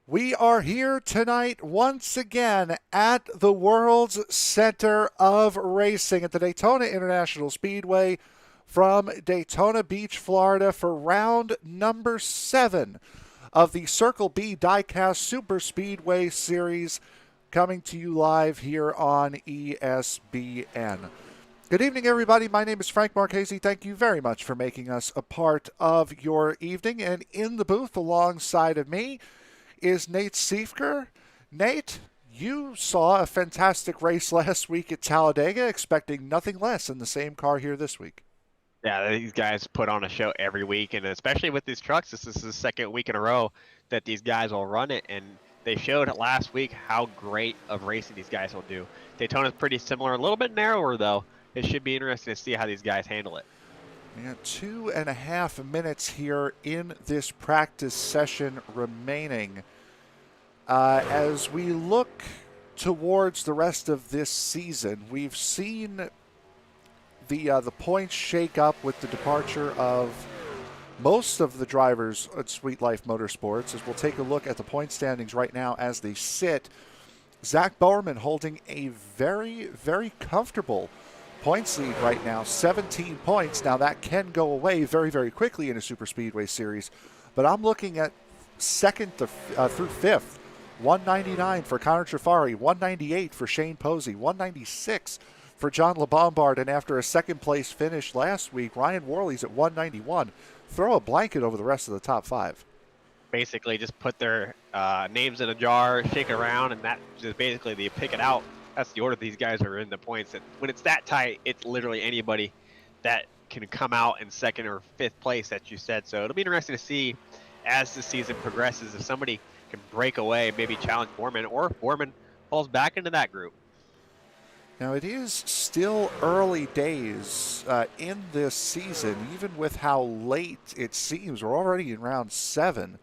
We are here tonight once again at the world's center of racing at the Daytona International Speedway from Daytona Beach, Florida for round number 7 of the Circle B Diecast Superspeedway Series, coming to you live here on ESPN. Good evening, everybody. My name is Frank Marchese. Thank you very much for making us a part of your evening. And in the booth alongside of me is Nate Siefker. Nate, you saw a fantastic race last week at Talladega, expecting nothing less in the same car here this week. Yeah, these guys put on a show every week, and especially with these trucks, this is the second week in a row that these guys will run it, and they showed last week how great of racing these guys will do. Daytona's pretty similar, a little bit narrower though. It should be interesting to see how these guys handle it. Yeah, 2.5 minutes here in this practice session remaining. As we look towards the rest of this season, we've seen the points shake up with the departure of most of the drivers at Sweet Life Motorsports. As we'll take a look at the point standings right now as they sit, Zach Bowerman holding a very, very comfortable points lead right now, 17 points. Now that can go away very, very quickly in a Super Speedway series, but I'm looking at second through fifth. 199 for Connor Trafari, 198 for Shane Posey, 196 for John LeBombard, and after a second place finish last week, Ryan Worley's at 191. Throw a blanket over the rest of the top 5. Basically, just put their names in a jar, shake it around, and that just basically they pick it out. That's the order these guys are in the points. And when it's that tight, it's literally anybody that can come out in second or fifth place, that you said. So it'll be interesting to see as the season progresses if somebody can break away, maybe challenge Borman, or if Borman falls back into that group. Now, it is still early days in this season, even with how late it seems. We're already in round 7.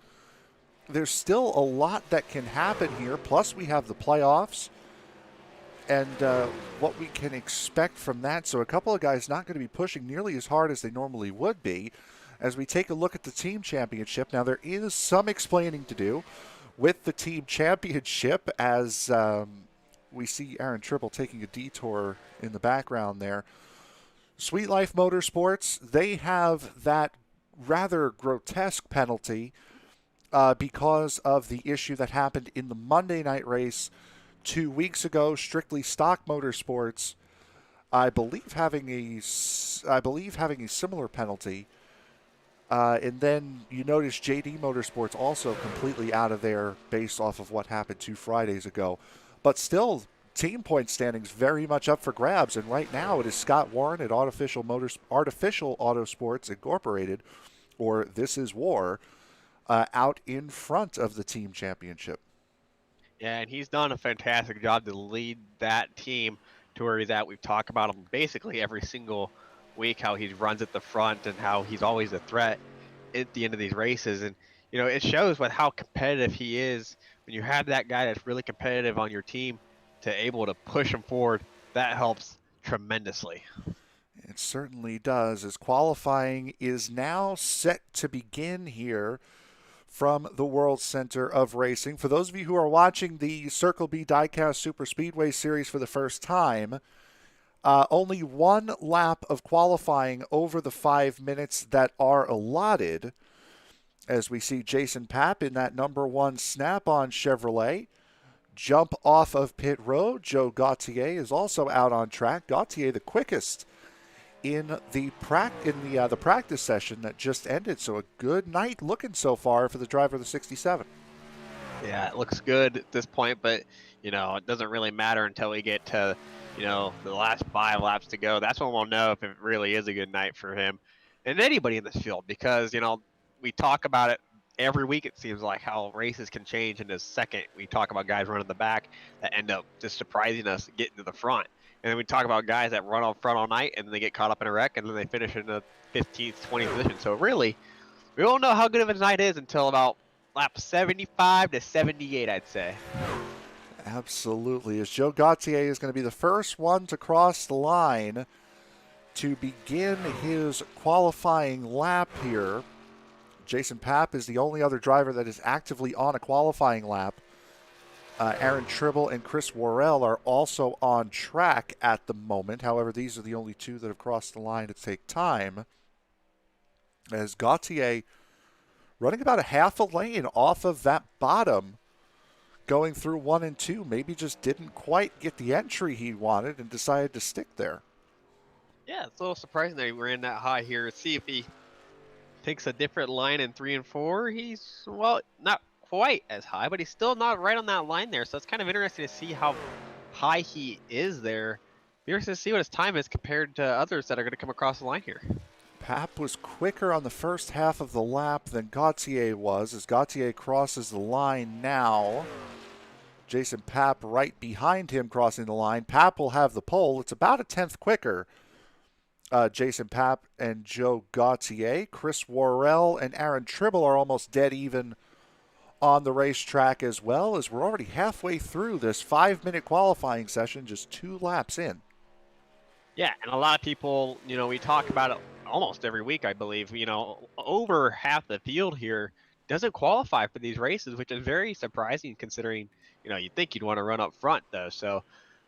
There's still a lot that can happen here, plus we have the playoffs and what we can expect from that. So a couple of guys not going to be pushing nearly as hard as they normally would be. As we take a look at the team championship, now there is some explaining to do with the team championship as we see Aaron Tribble taking a detour in the background there. Sweet Life Motorsports, they have that rather grotesque penalty because of the issue that happened in the Monday night race 2 weeks ago. Strictly Stock Motorsports, I believe having a similar penalty. And then you notice JD Motorsports also completely out of there based off of what happened 2 Fridays ago. But still, team point standings very much up for grabs. And right now it is Scott Warren at Artificial Autosports Incorporated, or This Is War, out in front of the team championship. Yeah, and he's done a fantastic job to lead that team to where he's at. We've talked about him basically every single week, how he runs at the front and how he's always a threat at the end of these races. And you know, it shows with how competitive he is. When you have that guy that's really competitive on your team to able to push him forward, that helps tremendously. It certainly does, as qualifying is now set to begin here from the World Center of Racing. For those of you who are watching the Circle B Diecast Super Speedway Series for the first time, only one lap of qualifying over the 5 minutes that are allotted, as we see Jason Papp in that number 1 Snap-on Chevrolet jump off of pit road. Joe Gauthier is also out on track. Gauthier the quickest in the practice session that just ended. So a good night looking so far for the driver of the 67. Yeah, it looks good at this point, but you know, it doesn't really matter until we get to, you know, the last 5 laps to go. That's when we'll know if it really is a good night for him and anybody in this field, because, you know, we talk about it every week. It seems like how races can change in a second. We talk about guys running the back that end up just surprising us getting to the front. And then we talk about guys that run on front all night and then they get caught up in a wreck and then they finish in the 15th, 20th position. So really, we won't know how good of a night is until about lap 75 to 78, I'd say. Absolutely. As Joe Gauthier is going to be the first one to cross the line to begin his qualifying lap here. Jason Papp is the only other driver that is actively on a qualifying lap. Aaron Tribble and Chris Worrell are also on track at the moment. However, these are the only two that have crossed the line to take time. As Gautier running about a half a lane off of that bottom, going through 1 and 2, maybe just didn't quite get the entry he wanted and decided to stick there. Yeah, it's a little surprising that he ran that high here. See if he takes a different line in 3 and 4. He's, well, not quite as high, but he's still not right on that line there. So it's kind of interesting to see how high he is there. Be interested to see what his time is compared to others that are going to come across the line here. Papp was quicker on the first half of the lap than Gautier was, as Gautier crosses the line now. Jason Papp right behind him crossing the line. Papp will have the pole. It's about a tenth quicker. Jason Papp and Joe Gautier. Chris Worrell and Aaron Tribble are almost dead even on the racetrack as well, as we're already halfway through this 5-minute qualifying session, just 2 laps in. Yeah, and a lot of people, we talk about it almost every week, I believe. Over half the field here doesn't qualify for these races, which is very surprising considering, you'd think you'd want to run up front, though. So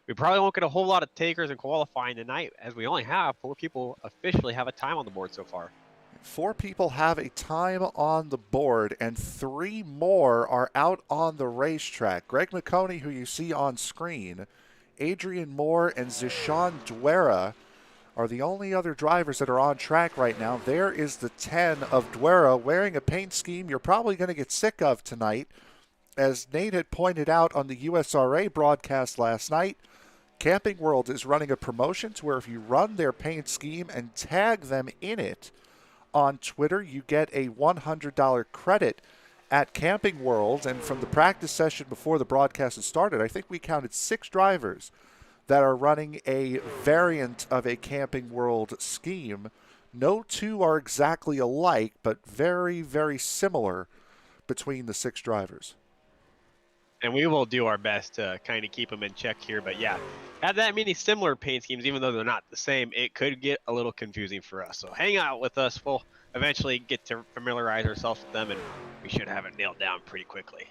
we probably won't get a whole lot of takers in qualifying tonight, as we only have 4 people officially have a time on the board so far. 4 people have a time on the board, and 3 more are out on the racetrack. Greg McConey, who you see on screen, Adrian Moore, and Zishan Dwera are the only other drivers that are on track right now. There is the 10 of Dwera wearing a paint scheme you're probably going to get sick of tonight. As Nate had pointed out on the USRA broadcast last night, Camping World is running a promotion to where if you run their paint scheme and tag them in it on Twitter, you get a $100 credit at Camping World. And from the practice session before the broadcast has started, I think we counted 6 drivers that are running a variant of a Camping World scheme. No 2 are exactly alike, but very, very similar between the 6 drivers. And we will do our best to kind of keep them in check here. But yeah, have that many similar paint schemes, even though they're not the same, it could get a little confusing for us. So hang out with us. We'll eventually get to familiarize ourselves with them, and we should have it nailed down pretty quickly.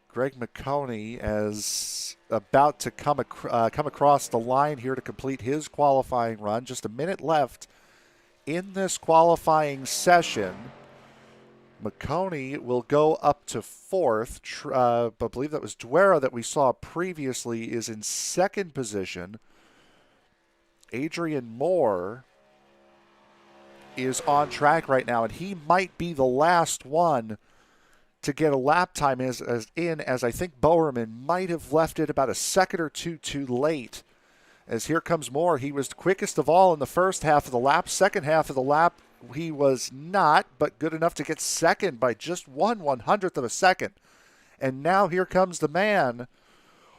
Greg McConey is about to come across the line here to complete his qualifying run. Just a minute left in this qualifying session. McConey will go up to 4th. I believe that was Dwera that we saw previously is in 2nd position. Adrian Moore is on track right now, and he might be the last one to get a lap time as I think Bowerman might have left it about a second or two too late. As here comes Moore. He was quickest of all in the first half of the lap. Second half of the lap, he was not, but good enough to get second by just 1/100th of a second. And now here comes the man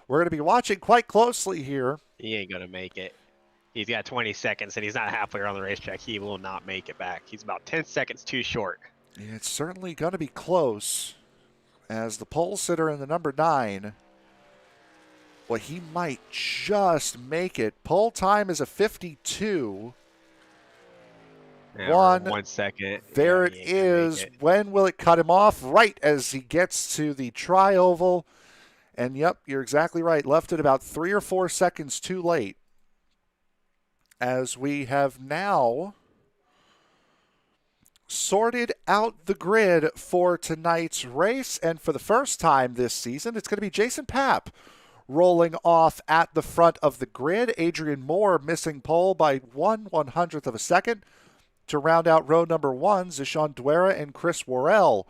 we're going to be watching quite closely here. He ain't going to make it. He's got 20 seconds, and he's not halfway around the racetrack. He will not make it back. He's about 10 seconds too short. It's certainly going to be close, as the pole sitter in the number 9. Well, he might just make it. Pole time is a 52. Yeah, 1 second. There it is. When will it cut him off? Right as he gets to the tri-oval. And yep, you're exactly right. Left it about 3 or 4 seconds too late. As we have now sorted out the grid for tonight's race. And for the first time this season, it's going to be Jason Papp rolling off at the front of the grid. Adrian Moore missing pole by 1/100th of a second. To round out row number 1, Zishan Dwera and Chris Worrell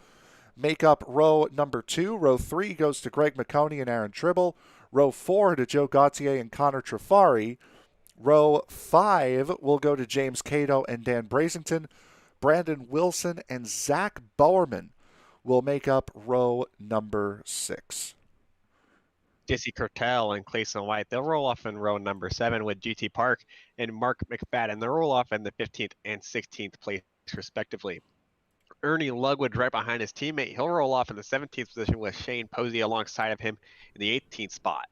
make up row number 2. Row 3 goes to Greg McConey and Aaron Tribble. Row 4 to Joe Gautier and Connor Trafari. Row 5 will go to James Cato and Dan Brazington. Brandon Wilson and Zach Bowerman will make up row number 6. Jesse Curtel and Clayson White, they'll roll off in row number 7 with GT Park and Mark McFadden. They'll roll off in the 15th and 16th place, respectively. Ernie Lugwood right behind his teammate. He'll roll off in the 17th position with Shane Posey alongside of him in the 18th spot.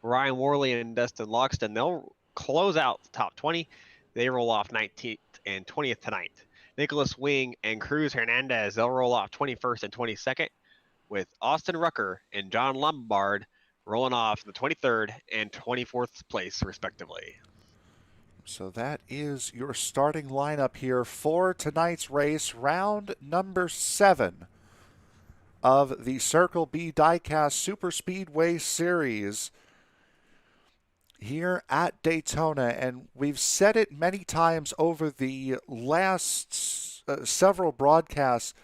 Ryan Worley and Dustin Loxton, they'll close out the top 20. They roll off 19th and 20th tonight. Nicholas Wing, and Cruz Hernandez. They'll roll off 21st and 22nd, with Austin Rucker and John Lombard rolling off the 23rd and 24th place, respectively. So that is your starting lineup here for tonight's race, round number 7 of the Circle B Diecast Superspeedway Series here at Daytona. And we've said it many times over the last several broadcasts.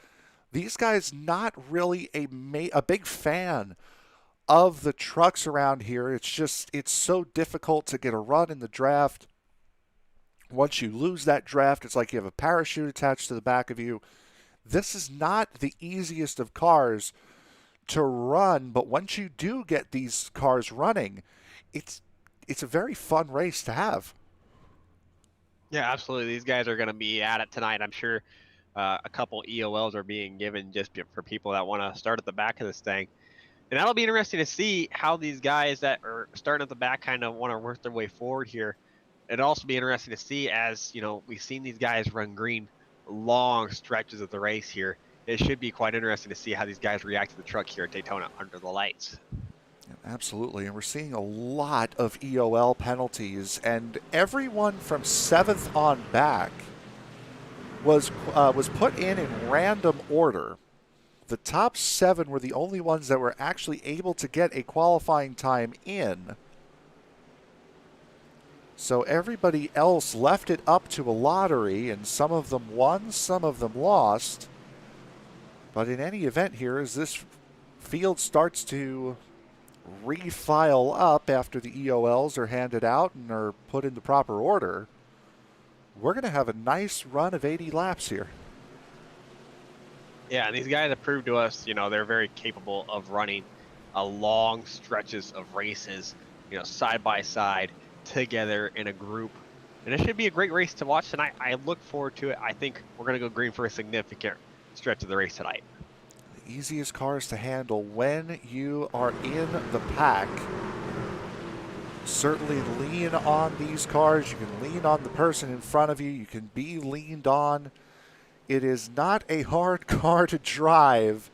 These guys not really a big fan of the trucks around here. It's so difficult to get a run in the draft. Once you lose that draft, it's like you have a parachute attached to the back of you. This is not the easiest of cars to run, but once you do get these cars running, it's a very fun race to have. Yeah, absolutely. These guys are going to be at it tonight. I'm sure a couple EOLs are being given just for people that want to start at the back of this thing. And that'll be interesting to see how these guys that are starting at the back kind of want to work their way forward here. It'll also be interesting to see, as you know, we've seen these guys run green long stretches of the race here. It should be quite interesting to see how these guys react to the truck here at Daytona under the lights. Absolutely, and we're seeing a lot of EOL penalties, and everyone from 7th on back was put in random order. The top 7 were the only ones that were actually able to get a qualifying time in. So everybody else left it up to a lottery, and some of them won, some of them lost. But in any event here, as this field starts to refile up after the EOLs are handed out and are put in the proper order, we're going to have a nice run of 80 laps here. Yeah, and these guys have proved to us, you know, they're very capable of running long stretches of races, you know, side by side, together in a group. And it should be a great race to watch tonight. I look forward to it. I think we're going to go green for a significant stretch of the race tonight. The easiest cars to handle when you are in the pack. Certainly lean on these cars. You can lean on the person in front of you. You can be leaned on. It is not a hard car to drive,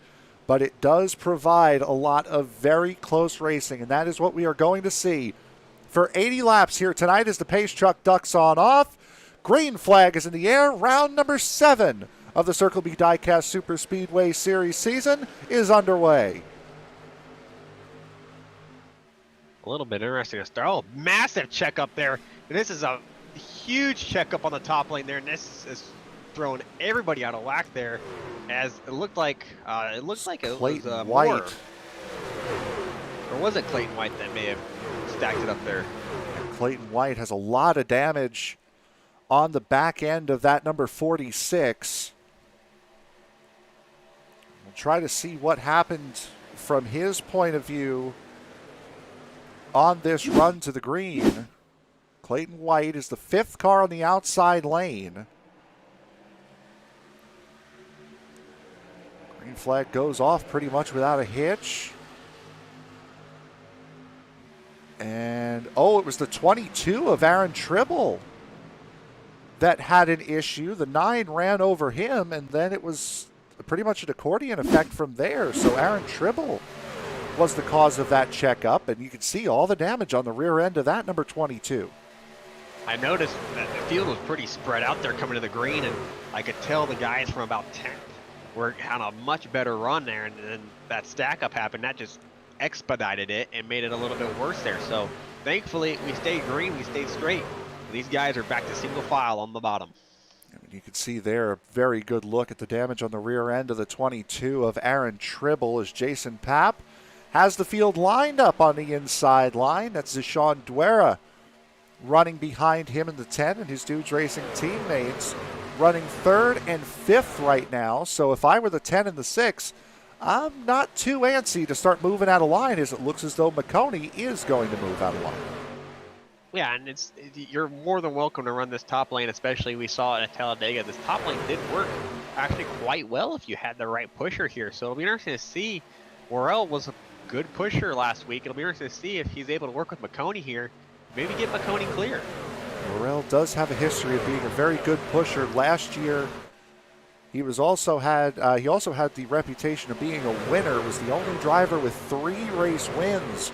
but it does provide a lot of very close racing, and that is what we are going to see for 80 laps here tonight as the pace truck ducks on off. Green flag is in the air. Round number 7 of the Circle B Diecast Super Speedway Series season is underway. A little bit interesting to start. Oh, massive check up there. And this is a huge check up on the top lane there, and this is throwing everybody out of whack there, as it looked like it was Clayton Moore. White. Or was it Clayton White that may have stacked it up there? Clayton White has a lot of damage on the back end of that number 46. We'll try to see what happened from his point of view on this run to the green. Clayton White is the 5th car on the outside lane. Green flag goes off pretty much without a hitch. And, it was the 22 of Aaron Tribble that had an issue. The 9 ran over him, and then it was pretty much an accordion effect from there. So Aaron Tribble was the cause of that checkup, and you can see all the damage on the rear end of that number 22. I noticed that the field was pretty spread out there coming to the green, and I could tell the guys from about 10th were on a much better run there, and then that stack up happened. That just expedited it and made it a little bit worse there. So thankfully we stayed green, we stayed straight. These guys are back to single file on the bottom. You can see there a very good look at the damage on the rear end of the 22 of Aaron Tribble as Jason Papp has the field lined up on the inside line. That's Zishan Duera running behind him in the 10, and his Dudes Racing teammates running 3rd and 5th right now. So if I were the 10 and the 6, I'm not too antsy to start moving out of line, as it looks as though McConey is going to move out of line. Yeah, and you're more than welcome to run this top lane, especially we saw it at Talladega. This top lane did work actually quite well if you had the right pusher here. So it'll be interesting to see. Worrell was a good pusher last week. It'll be interesting to see if he's able to work with McConey here. Maybe get McConey clear. Worrell does have a history of being a very good pusher. Last year He also had the reputation of being a winner. Was the only driver with 3 race wins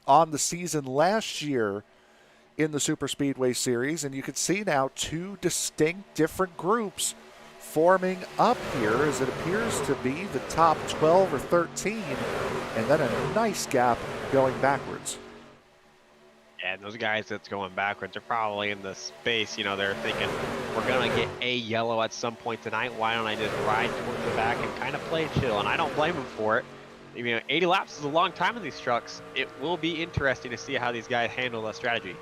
on the season last year in the Superspeedway series, and you can see now 2 distinct different groups forming up here as it appears to be the top 12 or 13, and then a nice gap going backwards. Yeah, and those guys that's going backwards are probably in the space, they're thinking, we're going to get a yellow at some point tonight. Why don't I just ride towards the back and kind of play chill? And I don't blame them for it. 80 laps is a long time in these trucks. It will be interesting to see how these guys handle that strategy.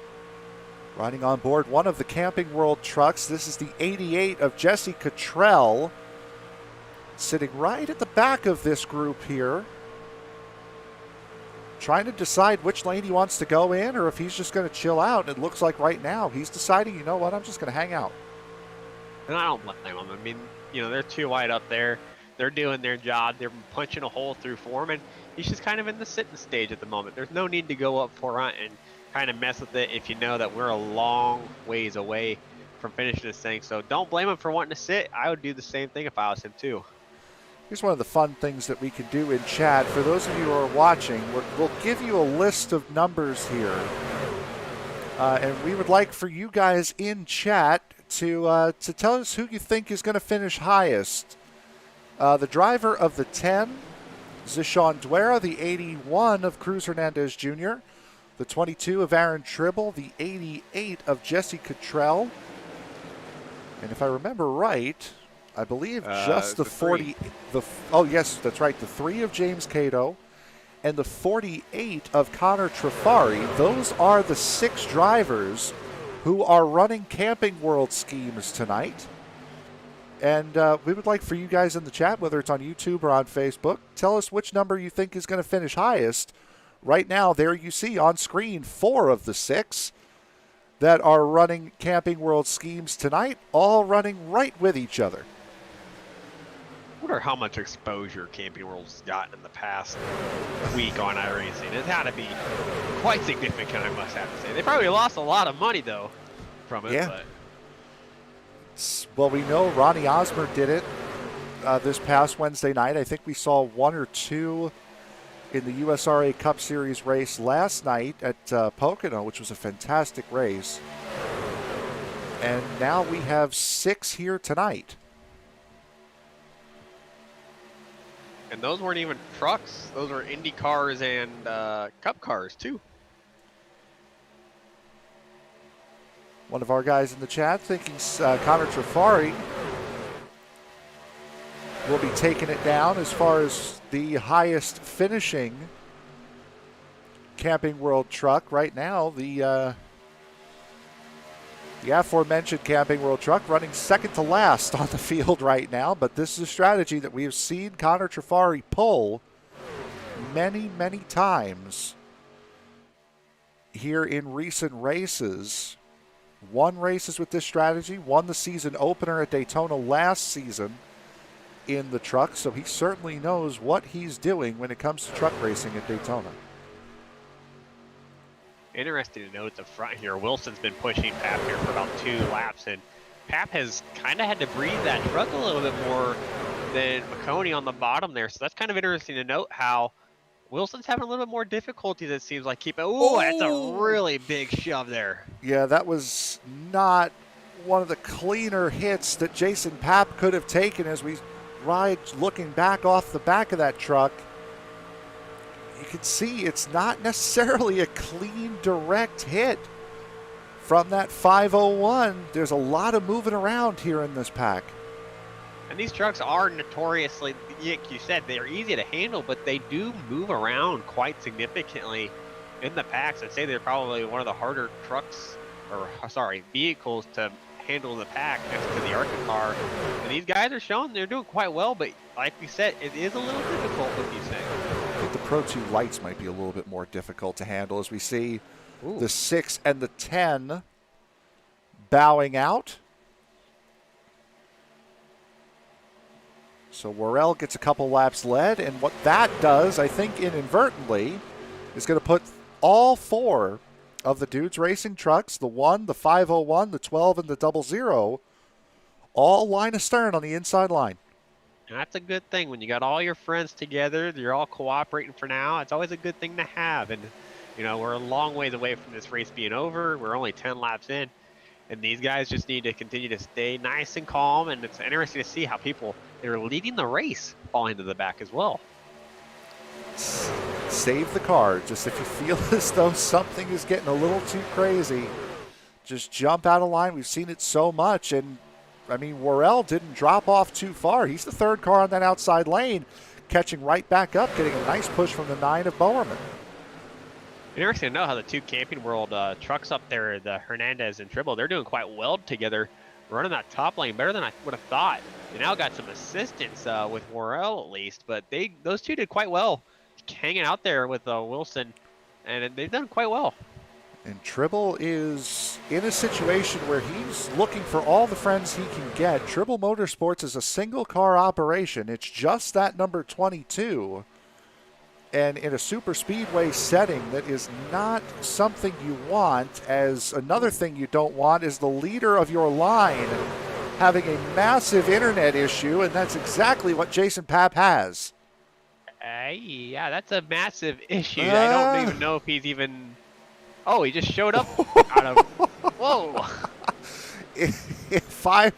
Riding on board one of the Camping World trucks, this is the 88 of Jesse Cottrell, sitting right at the back of this group here, trying to decide which lane he wants to go in or if he's just going to chill out. It looks like right now he's deciding, you know what, I'm just going to hang out. And I don't blame them. They're too wide up there. They're doing their job. They're punching a hole through for him, and he's just kind of in the sitting stage at the moment. There's no need to go up front and kind of mess with it if you know that we're a long ways away from finishing this thing. So don't blame him for wanting to sit. I would do the same thing if I was him too. Here's one of the fun things that we can do in chat. For those of you who are watching, we'll give you a list of numbers here. And we would like for you guys in chat to tell us who you think is going to finish highest. The driver of the 10, Zishan Duera, the 81 of Cruz Hernandez Jr., the 22 of Aaron Tribble, the 88 of Jesse Cottrell, and if I remember right, I believe just the 40. Oh yes, that's right. The 3 of James Cato, and the 48 of Connor Trafari. Those are the 6 drivers who are running Camping World schemes tonight. And we would like for you guys in the chat, whether it's on YouTube or on Facebook, tell us which number you think is going to finish highest. Right now, there you see on screen 4 of the 6 that are running Camping World schemes tonight, all running right with each other. I wonder how much exposure Camping World's gotten in the past week on iRacing. It's had to be quite significant, I must have to say. They probably lost a lot of money, though, from it. Yeah. Well, we know Ronnie Osmer did it this past Wednesday night. I think we saw 1 or 2 in the USRA Cup Series race last night at Pocono, which was a fantastic race. And now we have 6 here tonight. And those weren't even trucks. Those were Indy cars and Cup cars, too. One of our guys in the chat thinking Connor Trafari will be taking it down as far as the highest finishing Camping World truck. Right now, the aforementioned Camping World truck running second to last on the field right now, but this is a strategy that we have seen Connor Trafari pull many, many times here in recent races. Won races with this strategy, won the season opener at Daytona last season in the truck, so he certainly knows what he's doing when it comes to truck racing at Daytona. Interesting to note at the front here, Wilson's been pushing Pap here for about 2 laps, and Pap has kind of had to breathe that truck a little bit more than McConey on the bottom there, so that's kind of interesting to note how Wilson's having a little bit more difficulties, it seems like. That's a really big shove there. Yeah, that was not one of the cleaner hits that Jason Pap could have taken as we ride looking back off the back of that truck. You can see it's not necessarily a clean, direct hit from that 501. There's a lot of moving around here in this pack. And these trucks are notoriously, like you said, they're easy to handle, but they do move around quite significantly in the packs. I'd say they're probably one of the harder vehicles to handle in the pack next to the ARCA car. And these guys are showing they're doing quite well, but like we said, it is a little difficult with these things. I think the Pro 2 lights might be a little bit more difficult to handle as we see the 6 and the 10 bowing out. So Worrell gets a couple laps led, and what that does, I think inadvertently, is going to put all 4 of the dudes racing trucks, the 1, the 501, the 12, and the 00, all line astern on the inside line. And that's a good thing when you got all your friends together. You're all cooperating for now. It's always a good thing to have. And, we're a long ways away from this race being over. We're only 10 laps in. And these guys just need to continue to stay nice and calm. And it's interesting to see how people that are leading the race fall into the back as well. Save the car. Just if you feel as though something is getting a little too crazy, just jump out of line. We've seen it so much. And, Worrell didn't drop off too far. He's the third car on that outside lane, catching right back up, getting a nice push from the 9 of Bowerman. Interesting to know how the two Camping World trucks up there, the Hernandez and Tribble, they're doing quite well together, running that top lane better than I would have thought. They now got some assistance with Worrell at least, but those two did quite well, hanging out there with Wilson, and they've done quite well. And Tribble is in a situation where he's looking for all the friends he can get. Tribble Motorsports is a single car operation. It's just that number 22. And in a super speedway setting, that is not something you want. As another thing you don't want is the leader of your line having a massive internet issue, and that's exactly what Jason Papp has. Yeah, that's a massive issue. I don't even know if he's even... Oh, he just showed up out of... Whoa! If I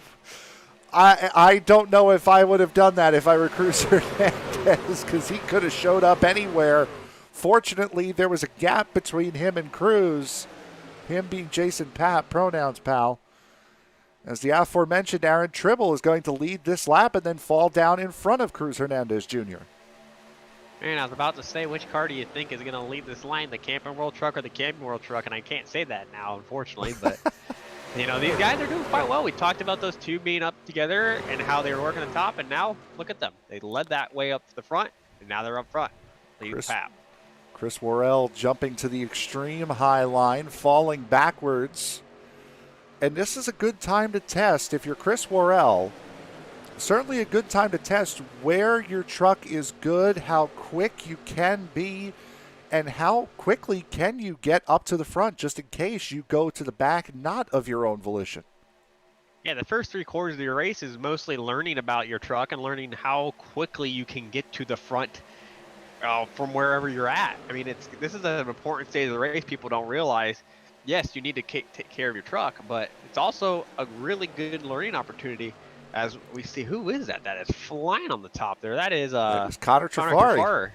don't know if I would have done that if I were Cruz Hernandez, because he could have showed up anywhere. Fortunately, there was a gap between him and Cruz, him being Jason Papp, pronouns pal. As the aforementioned Aaron Tribble is going to lead this lap and then fall down in front of Cruz Hernandez Jr. Man, I was about to say, which car do you think is going to lead this line, the Camping World truck or the Camping World truck? And I can't say that now, unfortunately, but... these guys are doing quite well. We talked about those two being up together and how they were working the top, and now look at them. They led that way up to the front, and now they're up front. Chris Worrell jumping to the extreme high line, falling backwards. And this is a good time to test. If you're Chris Worrell, certainly a good time to test where your truck is good, how quick you can be, and how quickly can you get up to the front just in case you go to the back not of your own volition. Yeah, the first 3 quarters of your race is mostly learning about your truck and learning how quickly you can get to the front from wherever you're at. This is an important stage of the race people don't realize. Yes, you need to take care of your truck, but it's also a really good learning opportunity as we see who is that is flying on the top there. That is Connor Trafari.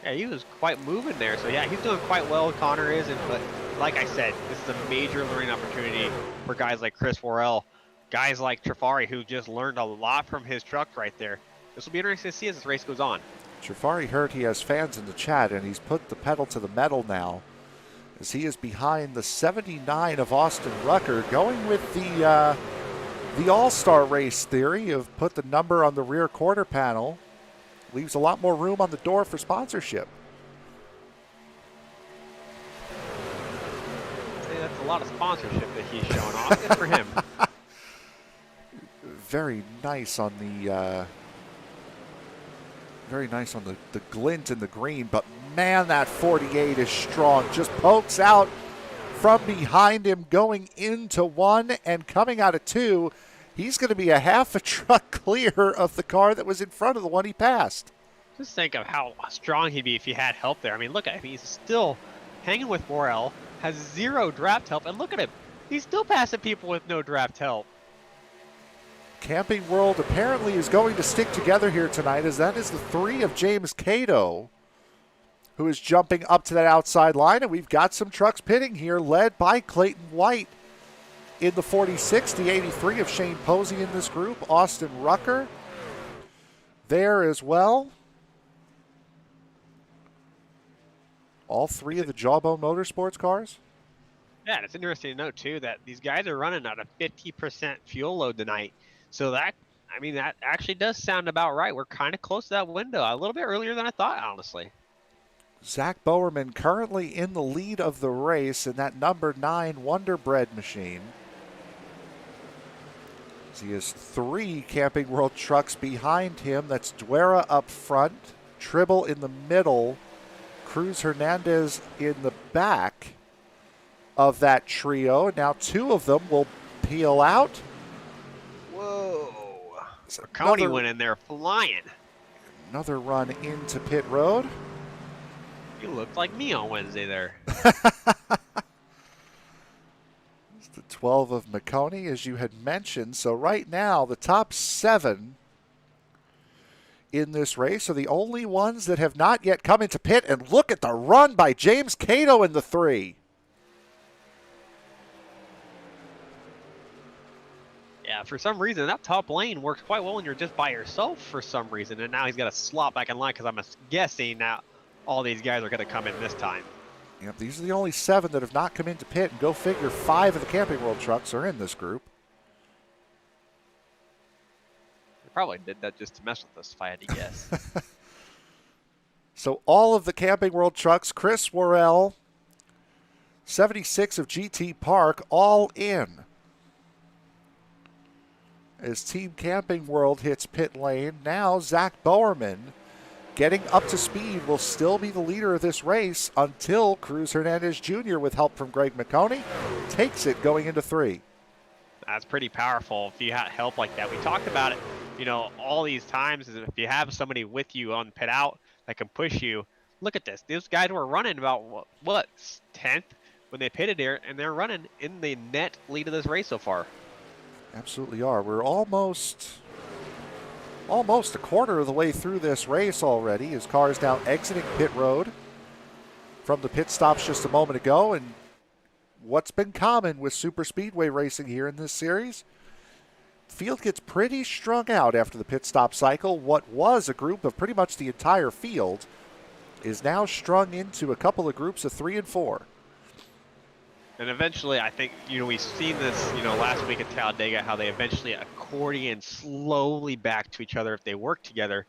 Yeah, he was quite moving there. So, yeah, he's doing quite well, Connor is. But like I said, this is a major learning opportunity for guys like Chris Worrell, guys like Trafari, who just learned a lot from his truck right there. This will be interesting to see as this race goes on. Trafari heard he has fans in the chat, and he's put the pedal to the metal now as he is behind the 79 of Austin Rucker, going with the All-Star race theory of put the number on the rear quarter panel. Leaves a lot more room on the door for sponsorship. That's a lot of sponsorship that he's showing off. Good for him. Very nice on the glint in the green, but man, that 48 is strong. Just pokes out from behind him, going into 1 and coming out of 2. He's going to be a half a truck clear of the car that was in front of the one he passed. Just think of how strong he'd be if he had help there. Look at him. He's still hanging with Worrell, has 0 draft help, and look at him. He's still passing people with no draft help. Camping World apparently is going to stick together here tonight, as that is the 3 of James Cato, who is jumping up to that outside line, and we've got some trucks pitting here, led by Clayton White. In the 46, the 83 of Shane Posey in this group. Austin Rucker there as well. All 3 of the Jawbone Motorsports cars. Yeah, and it's interesting to note, too, that these guys are running at a 50% fuel load tonight. So that actually does sound about right. We're kind of close to that window, a little bit earlier than I thought, honestly. Zach Bowerman currently in the lead of the race in that number 9 Wonder Bread machine. He has 3 Camping World trucks behind him. That's Duera up front, Tribble in the middle, Cruz Hernandez in the back of that trio. Now 2 of them will peel out. Whoa. Coney went in there flying. Another run into pit road. You looked like me on Wednesday there. It's the 12 of McConey, as you had mentioned. So right now, the top 7 in this race are the only ones that have not yet come into pit. And look at the run by James Cato in the 3. Yeah, for some reason, that top lane works quite well when you're just by yourself for some reason. And now he's got to slot back in line because I'm guessing now all these guys are going to come in this time. Yep, these are the only 7 that have not come into pit. And go figure, 5 of the Camping World trucks are in this group. They probably did that just to mess with us, if I had to guess. So all of the Camping World trucks, Chris Worrell, 76 of GT Park, all in. As Team Camping World hits pit lane, now Zach Bowerman, getting up to speed, will still be the leader of this race until Cruz Hernandez Jr., with help from Greg McConey, takes it going into 3. That's pretty powerful if you had help like that. We talked about it, all these times, is if you have somebody with you on pit out that can push you. Look at this. These guys were running about, what 10th when they pitted here, and they're running in the net lead of this race so far. Absolutely are. We're almost a quarter of the way through this race already. His car is now exiting pit road from the pit stops just a moment ago. And what's been common with Superspeedway racing here in this series, field gets pretty strung out after the pit stop cycle. What was a group of pretty much the entire field is now strung into a couple of groups of 3 and 4. And eventually, I think, we've seen this, last week at Talladega, how they eventually accordion slowly back to each other if they work together.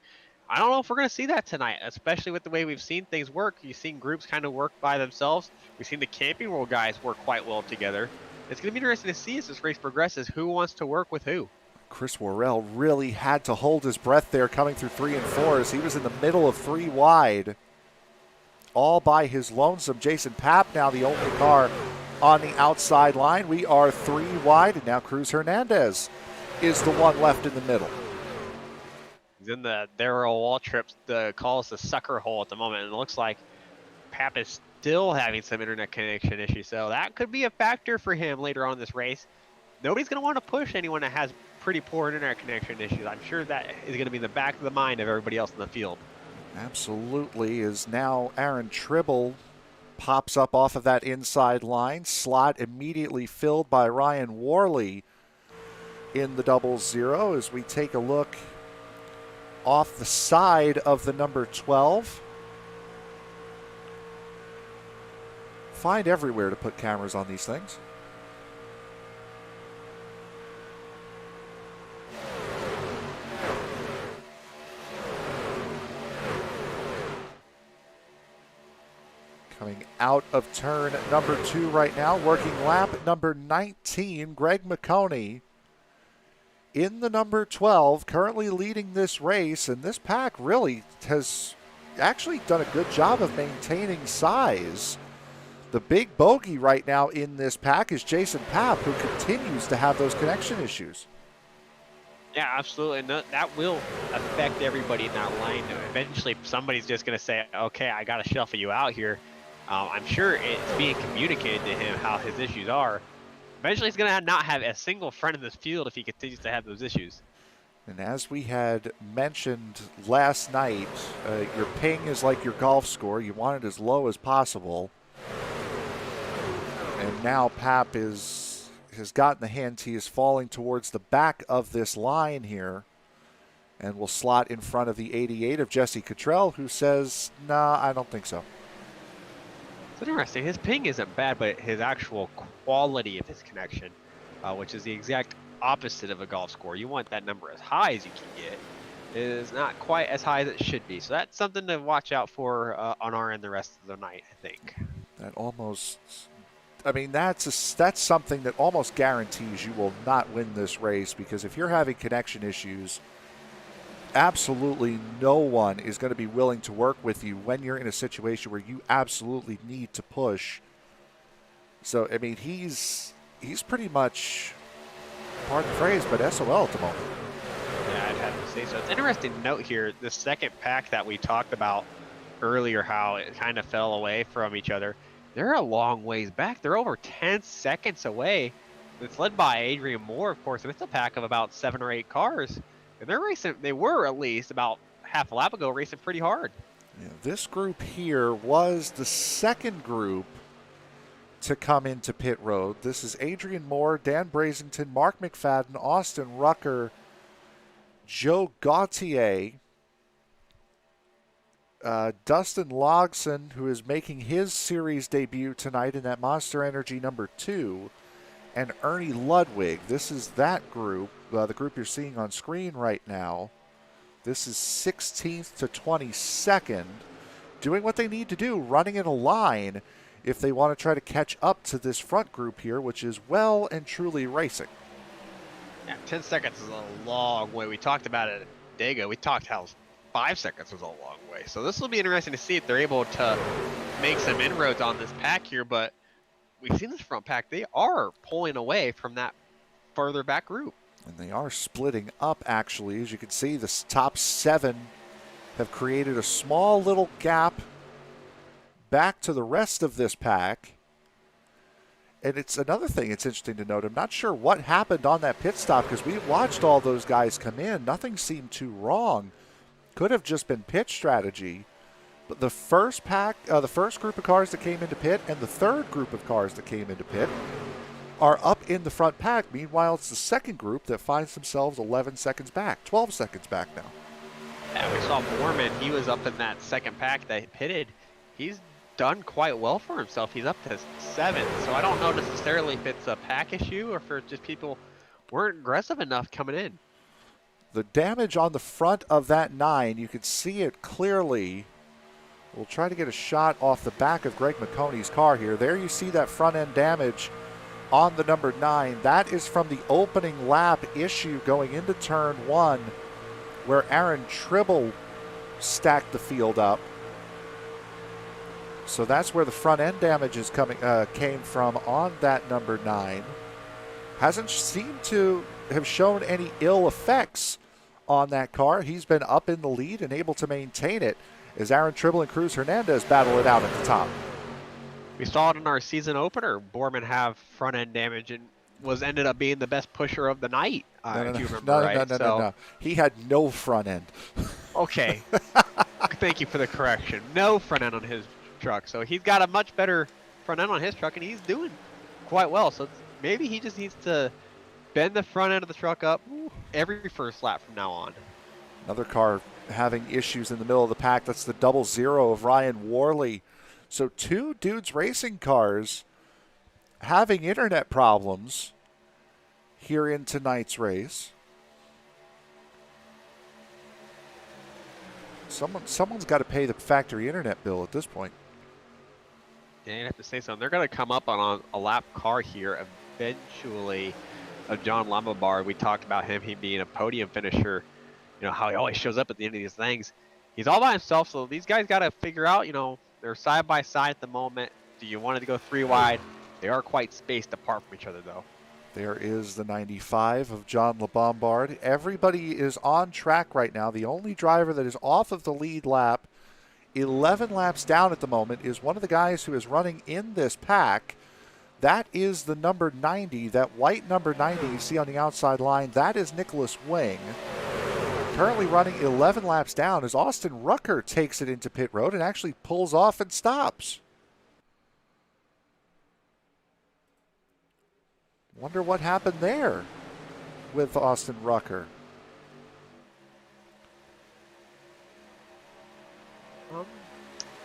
I don't know if we're going to see that tonight, especially with the way we've seen things work. You've seen groups kind of work by themselves. We've seen the Camping World guys work quite well together. It's going to be interesting to see as this race progresses who wants to work with who. Chris Worrell really had to hold his breath there coming through 3 and 4 as he was in the middle of 3 wide, all by his lonesome. Jason Papp now the only car on the outside line. We are 3 wide, and now Cruz Hernandez is the one left in the middle. He's in the Darrell Wall trips, calls the sucker hole at the moment, and it looks like Papp is still having some internet connection issues, so that could be a factor for him later on in this race. Nobody's going to want to push anyone that has pretty poor internet connection issues. I'm sure that is going to be in the back of the mind of everybody else in the field. Absolutely. Is now Aaron Tribble pops up off of that inside line. Slot immediately filled by Ryan Worley in the 00 as we take a look off the side of the number 12. Find everywhere to put cameras on these things. Coming out of turn number 2 right now, working lap number 19, Greg McConey in the number 12, currently leading this race, and this pack really has actually done a good job of maintaining size. The big bogey right now in this pack is Jason Papp, who continues to have those connection issues. Yeah, absolutely. And that will affect everybody in that line. Eventually, somebody's just going to say, okay, I got to shuffle you out here. I'm sure it's being communicated to him how his issues are. Eventually, he's going to not have a single friend in this field if he continues to have those issues. And as we had mentioned last night, your ping is like your golf score. You want it as low as possible. And now Papp has gotten the hint. He is falling towards the back of this line here and will slot in front of the 88 of Jesse Cottrell, who says, nah, I don't think so. It's interesting. His ping isn't bad, but his actual quality of his connection, which is the exact opposite of a golf score. You want that number as high as you can get. Is not quite as high as it should be. So that's something to watch out for on our end the rest of the night, I think. That almost... I mean, that's something that almost guarantees you will not win this race, because if you're having connection issues, absolutely no one is going to be willing to work with you when you're in a situation where you absolutely need to push. So, I mean, he's pretty much, pardon the phrase, but SOL at the moment. Yeah, I'd say so. It's interesting to note here, the second pack that we talked about earlier, how it kind of fell away from each other. They're a long ways back. They're over 10 seconds away. It's led by Adrian Moore, of course, with a pack of about 7 or 8 cars. And they're racing, they were at least about half a lap ago racing pretty hard. Yeah, this group here was the second group to come into pit road. This is Adrian Moore, Dan Brazington, Mark McFadden, Austin Rucker, Joe Gauthier, Dustin Logson, who is making his series debut tonight in that Monster Energy number 2, and Ernie Ludwig. This is that group, the group you're seeing on screen right now. This is 16th to 22nd, doing what they need to do, running in a line if they want to try to catch up to this front group here, which is well and truly racing. Yeah, 10 seconds is a long way. We talked about it a day ago. We talked how 5 seconds was a long way. So this will be interesting to see if they're able to make some inroads on this pack here. But we've seen this front pack. They are pulling away from that further back group. And they are splitting up, actually. As you can see, the top 7 have created a small little gap back to the rest of this pack. And it's another thing it's interesting to note. I'm not sure what happened on that pit stop because we watched all those guys come in. Nothing seemed too wrong. Could have just been pit strategy. But the first pack, the first group of cars that came into pit and the third group of cars that came into pit are up in the front pack. Meanwhile, it's the second group that finds themselves 11 seconds back, 12 seconds back now. Yeah, we saw Borman. He was up in that second pack that pitted. He's done quite well for himself. He's up to 7. So I don't know necessarily if it's a pack issue or if it's just people weren't aggressive enough coming in. The damage on the front of that 9, you can see it clearly. We'll try to get a shot off the back of Greg McConey's car here. There you see that front end damage on the number 9. That is from the opening lap issue going into turn 1 where Aaron Tribble stacked the field up. So that's where the front end damage is came from on that number 9. Hasn't seemed to have shown any ill effects on that car. He's been up in the lead and able to maintain it as Aaron Tribble and Cruz Hernandez battle it out at the top. We saw it in our season opener. Borman have front end damage and ended up being the best pusher of the night. If you remember right. No. He had no front end. Okay. Thank you for the correction. No front end on his truck. So he's got a much better front end on his truck and he's doing quite well. So maybe he just needs to bend the front end of the truck up every first lap from now on. Another car having issues in the middle of the pack. That's the 00 of Ryan Worley. So 2 dudes racing cars having internet problems here in tonight's race. Someone's got to pay the factory internet bill at this point. Yeah, you have to say something. They're going to come up on a lap car here eventually of John Lombard. We talked about him being a podium finisher. You know, how he always shows up at the end of these things. He's all by himself, so these guys got to figure out, you know, they're side by side at the moment. Do you want it to go 3 wide? They are quite spaced apart from each other, though. There is the 95 of John LeBombard. Everybody is on track right now. The only driver that is off of the lead lap, 11 laps down at the moment, is one of the guys who is running in this pack. That is the number 90, that white number 90 you see on the outside line. That is Nicholas Wing. Currently running 11 laps down as Austin Rucker takes it into pit road and actually pulls off and stops. Wonder what happened there with Austin Rucker.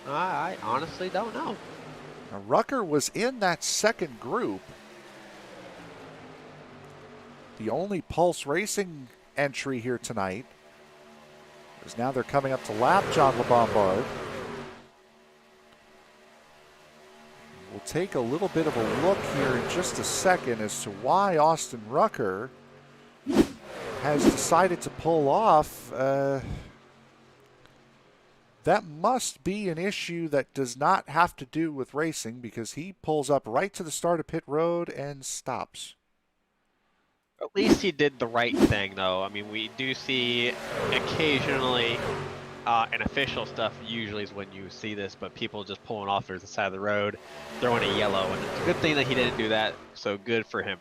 I honestly don't know. Now, Rucker was in that second group. The only Pulse Racing entry here tonight. Because now they're coming up to lap John LeBombard. We'll take a little bit of a look here in just a second as to why Austin Rucker has decided to pull off. That must be an issue that does not have to do with racing because he pulls up right to the start of pit road and stops. At least he did the right thing, though. I mean, we do see occasionally, and official stuff usually is when you see this, but people just pulling off to the side of the road, throwing a yellow, and it's a good thing that he didn't do that, so good for him.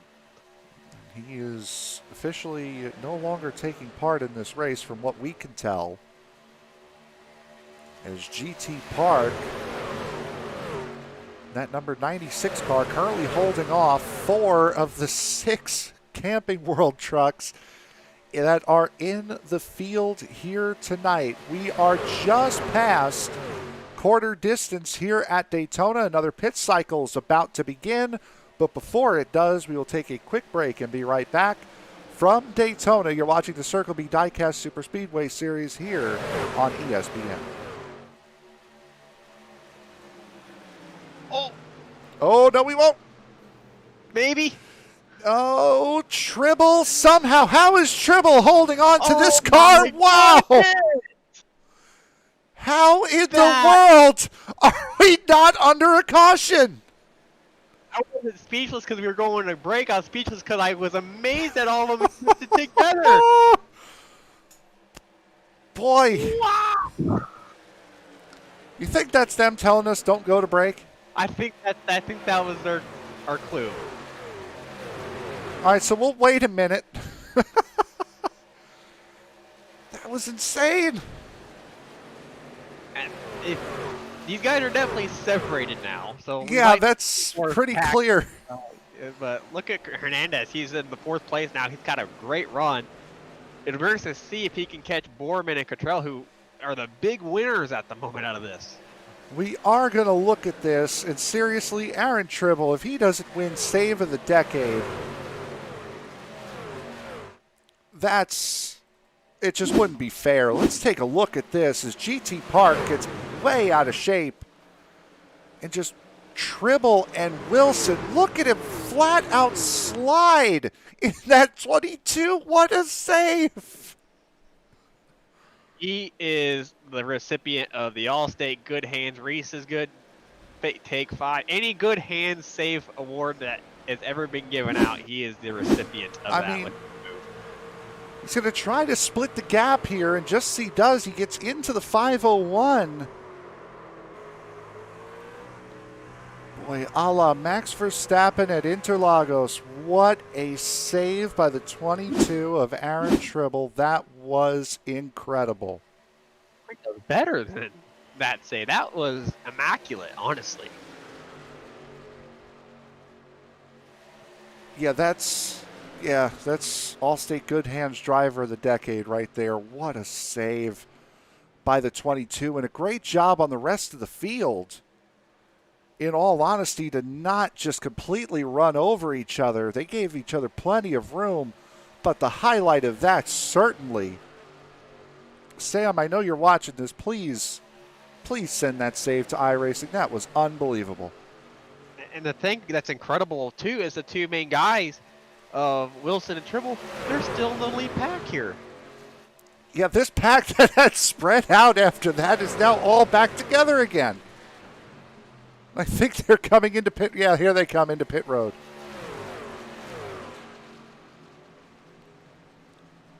He is officially no longer taking part in this race from what we can tell. As GT Park, that number 96 car, currently holding off 4 of the 6 Camping World trucks that are in the field here tonight. We are just past quarter distance here at Daytona. Another pit cycle is about to begin, but before it does, we will take a quick break and be right back. From Daytona, you're watching the Circle B Diecast Superspeedway Series here on ESPN. Oh, no, we won't. Maybe. Oh, Tribble somehow. How is Tribble holding on to this car? Wow. How in the world are we not under a caution? I wasn't speechless because we were going to break. I was speechless because I was amazed at all of them together. Boy. Wow. You think that's them telling us don't go to break? I think that was our clue. All right, so we'll wait a minute. That was insane. And these guys are definitely separated now. So yeah, that's pretty clear. But look at Hernandez. He's in the 4th place now. He's got a great run. It'll be interesting to see if he can catch Borman and Cottrell, who are the big winners at the moment out of this. We are going to look at this, and seriously, Aaron Tribble, if he doesn't win Save of the Decade, it just wouldn't be fair. Let's take a look at this as GT Park gets way out of shape. And just Tribble and Wilson, look at him flat out slide in that 22. What a save! He is the recipient of the All-State Good Hands Reese's Good Take 5. Any Good Hands Save award that has ever been given out, he is the recipient of that. I mean, he's going to try to split the gap here, and just as he does, he gets into the 501. Boy, a la Max Verstappen at Interlagos. What a save by the 22 of Aaron Tribble. That was incredible. I think that was better than that save. That was immaculate, honestly. Yeah, that's All-State Good Hands Driver of the Decade right there. What a save by the 22, and a great job on the rest of the field. In all honesty, to not just completely run over each other. They gave each other plenty of room, but the highlight of that certainly, Sam, I know you're watching this. Please send that save to iRacing. That was unbelievable. And the thing that's incredible, too, is the 2 main guys of Wilson and Tribble, they're still in the lead pack here. Yeah, this pack that had spread out after that is now all back together again. I think they're coming into pit. Yeah, here they come into pit road.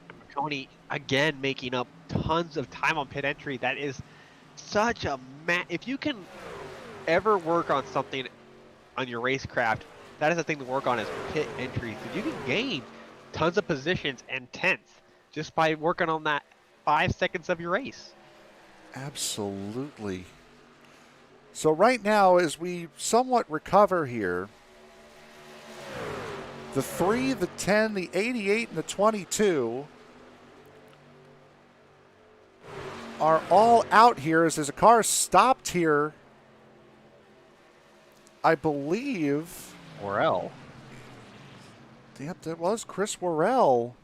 Marconi, again, making up tons of time on pit entry. That is such a if you can ever work on something on your racecraft, that is the thing to work on is pit entry. Because you can gain tons of positions and tenths just by working on that 5 seconds of your race. Absolutely. So right now, as we somewhat recover here, the 3, the 10, the 88, and the 22 are all out here as there's a car stopped here, I believe. Worrell. Yep, that was Chris Worrell.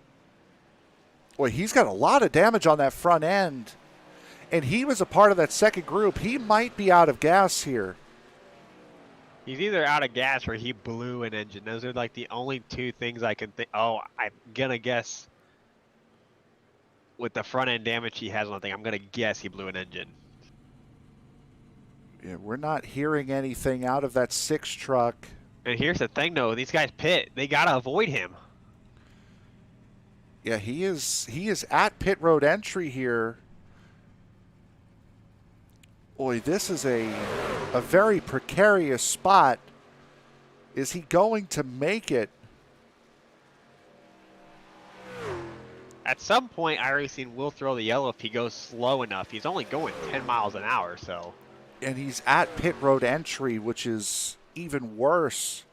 Boy, he's got a lot of damage on that front end. And he was a part of that second group. He might be out of gas here. He's either out of gas or he blew an engine. Those are like the only 2 things I can think. Oh, I'm going to guess with the front end damage he has on the thing, I'm going to guess he blew an engine. Yeah, we're not hearing anything out of that 6 truck. And here's the thing, though. These guys pit. They got to avoid him. Yeah, he is at pit road entry here. Boy, this is a very precarious spot. Is he going to make it? At some point, iRacing will throw the yellow if he goes slow enough. He's only going 10 miles an hour, so. And he's at pit road entry, which is even worse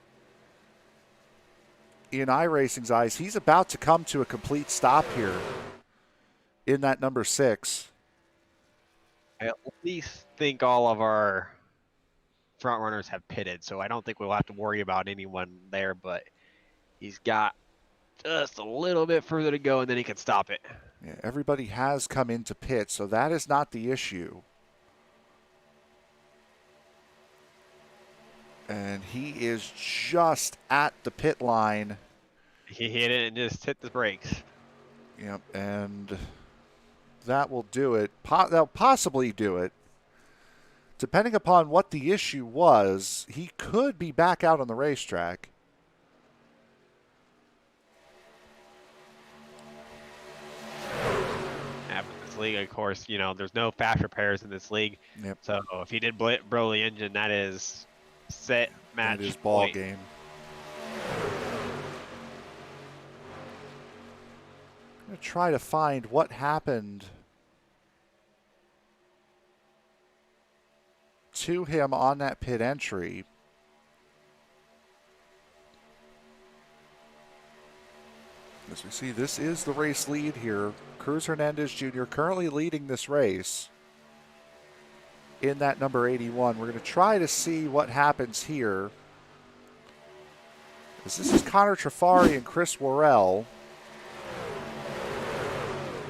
in iRacing's eyes. He's about to come to a complete stop here in that number 6. I at least think all of our front runners have pitted, so I don't think we'll have to worry about anyone there, but he's got just a little bit further to go, and then he can stop it. Yeah, everybody has come into pit, so that is not the issue. And he is just at the pit line. He hit it and just hit the brakes. Yep, and that will do it. That'll possibly do it. Depending upon what the issue was, he could be back out on the racetrack. Yeah, but this league, of course, you know, there's no fast repairs in this league. Yep. So if he did blow the engine, that is set match. That is ball point. game. I'm going to try to find what happened to him on that pit entry. As we see, this is the race lead here. Cruz Hernandez Jr. currently leading this race in that number 81. We're going to try to see what happens here. This is Connor Trafari and Chris Worrell.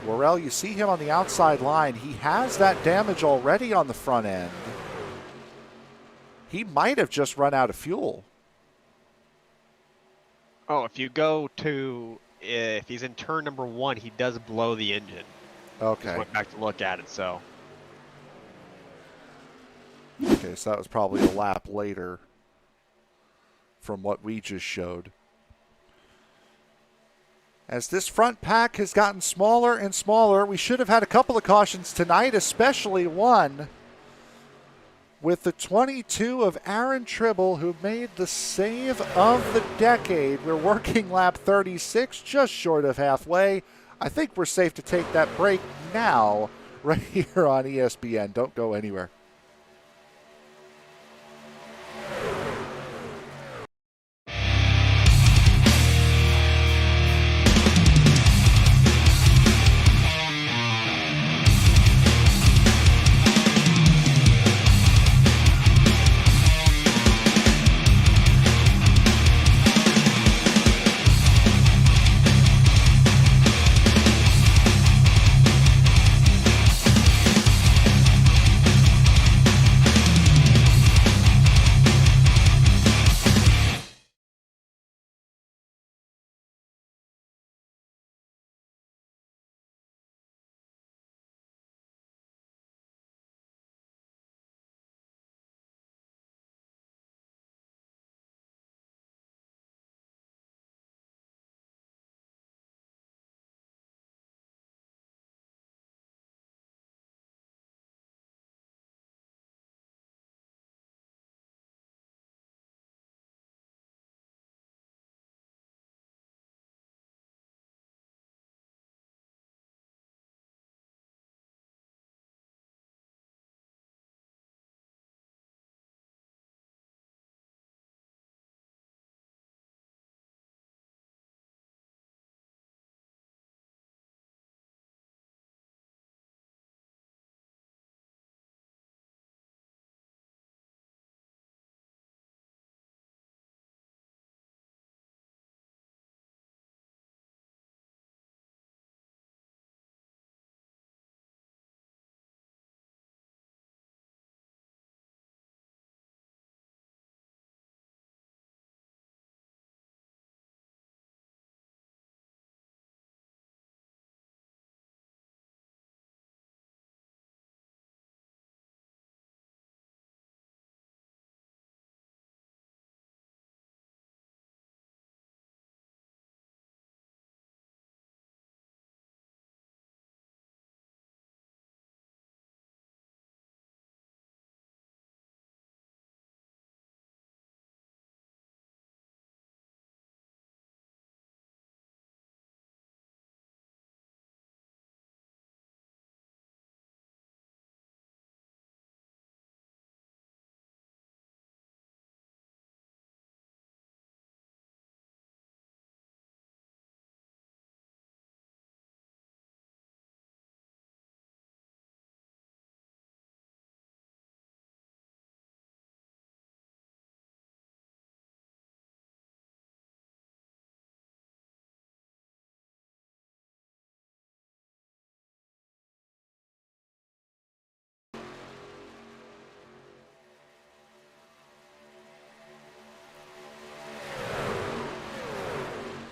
Worrell, you see him on the outside line. He has that damage already on the front end. He might have just run out of fuel. Oh, if if he's in turn number 1, he does blow the engine. Okay. Just went back to look at it, so. Okay, so that was probably a lap later from what we just showed. As this front pack has gotten smaller and smaller, we should have had a couple of cautions tonight, especially one with the 22 of Aaron Tribble, who made the save of the decade. We're working lap 36, just short of halfway. I think we're safe to take that break now, right here on ESPN. Don't go anywhere.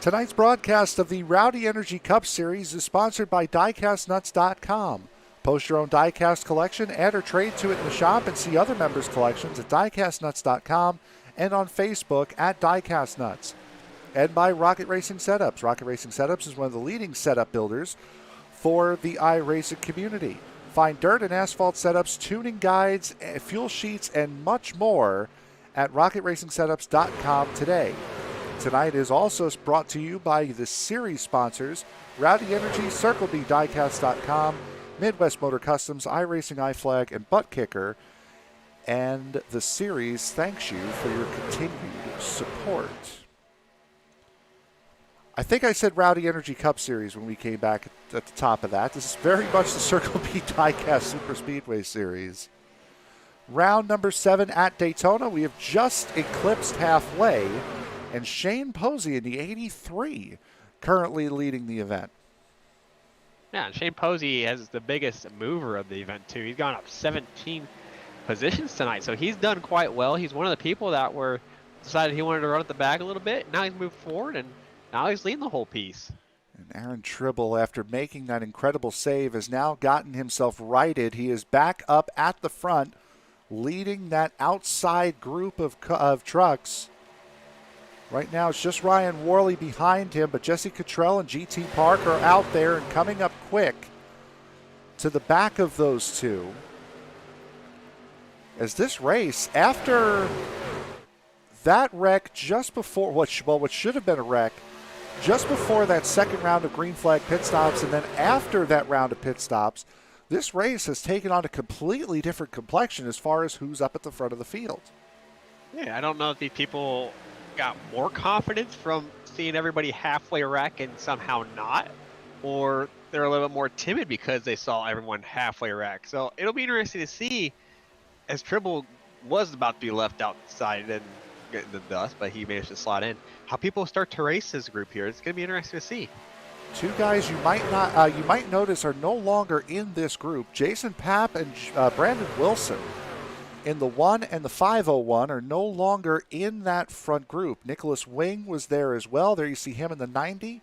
Tonight's broadcast of the Rowdy Energy Cup Series is sponsored by DiecastNuts.com. Post your own Diecast collection, add or trade to it in the shop, and see other members' collections at DiecastNuts.com and on Facebook at DiecastNuts. And by Rocket Racing Setups. Rocket Racing Setups is one of the leading setup builders for the iRacing community. Find dirt and asphalt setups, tuning guides, fuel sheets, and much more at RocketRacingSetups.com today. Tonight is also brought to you by the series sponsors, Rowdy Energy, Circle B, Diecast.com, Midwest Motor Customs, iRacing, iFlag, and Butt Kicker. And the series thanks you for your continued support. I think I said Rowdy Energy Cup Series when we came back at the top of that. This is very much the Circle B Diecast Superspeedway Series. Round number 7 at Daytona. We have just eclipsed halfway, and Shane Posey in the 83 currently leading the event. Yeah, Shane Posey has the biggest mover of the event, too. He's gone up 17 positions tonight, so he's done quite well. He's one of the people that decided he wanted to run at the back a little bit. Now he's moved forward, and now he's leading the whole piece. And Aaron Tribble, after making that incredible save, has now gotten himself righted. He is back up at the front, leading that outside group of trucks. Right now, it's just Ryan Worley behind him, but Jesse Cottrell and GT Park are out there and coming up quick to the back of those two. As this race, after that wreck just before, what should have been a wreck, just before that second round of green flag pit stops, and then after that round of pit stops, this race has taken on a completely different complexion as far as who's up at the front of the field. Yeah, I don't know if these people got more confidence from seeing everybody halfway wreck and somehow not, or they're a little bit more timid because they saw everyone halfway wreck. So it'll be interesting to see, as Tribble was about to be left outside and get in the dust, but he managed to slot in, how people start to race this group here. It's going to be interesting to see. Two guys you might notice are no longer in this group. Jason Papp and Brandon Wilson in the 1 and the 501 are no longer in that front group. Nicholas Wing was there as well. There you see him in the 90.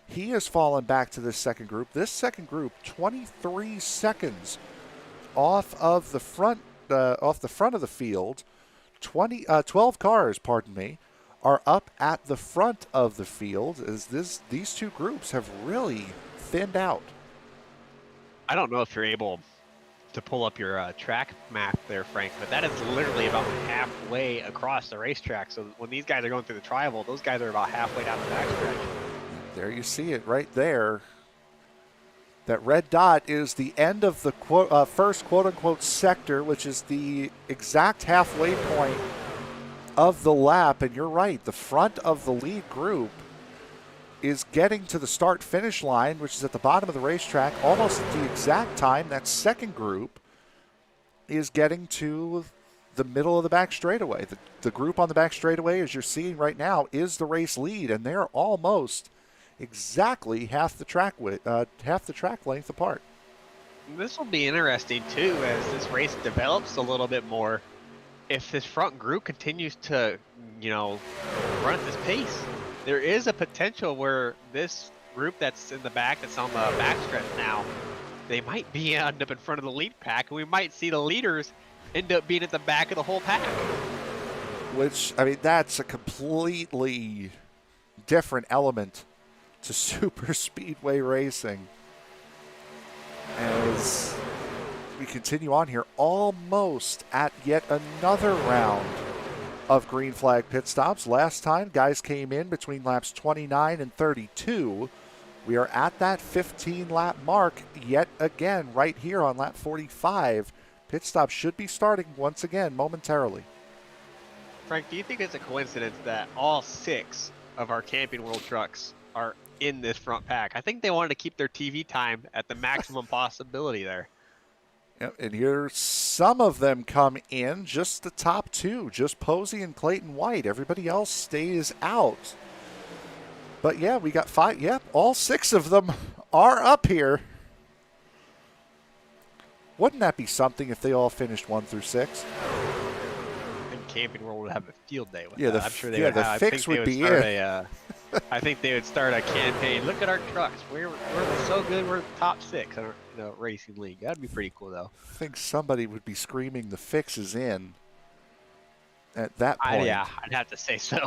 He has fallen back to this second group. This second group, 23 seconds off of the front of the field. 12 cars, are up at the front of the field as these two groups have really thinned out. I don't know if you're able to pull up your track map there, Frank, but that is literally about halfway across the racetrack. So when these guys are going through the tri-oval, those guys are about halfway down the backstretch. There you see it right there. That red dot is the end of the first quote-unquote sector, which is the exact halfway point of the lap. And you're right, the front of the lead group is getting to the start-finish line, which is at the bottom of the racetrack, almost at the exact time that second group is getting to the middle of the back straightaway. The group on the back straightaway, as you're seeing right now, is the race lead, and they're almost exactly half the track length apart. This will be interesting too as this race develops a little bit more. If this front group continues to, run at this pace, there is a potential where this group that's in the back, that's on the backstretch now, they might end up in front of the lead pack, and we might see the leaders end up being at the back of the whole pack. Which, that's a completely different element to super speedway racing. As we continue on here, almost at yet another round of green flag pit stops. Last time, guys came in between laps 29 and 32. We are at that 15-lap mark yet again right here on lap 45. Pit stop should be starting once again momentarily. Frank, do you think it's a coincidence that all 6 of our Camping World trucks are in this front pack? I think they wanted to keep their TV time at the maximum possibility there. Yep, and here some of them come in, just the top 2, just Posey and Clayton White. Everybody else stays out. But yeah, we got 5. Yep, all 6 of them are up here. Wouldn't that be something if they all finished 1 through 6? And Camping World would have a field day with that. I'm sure they would. The fix would be it. I think they would start a campaign. Look at our trucks. We're so good. We're top 6 in our racing league. That'd be pretty cool, though. I think somebody would be screaming the fix is in at that point. Yeah, I'd have to say so.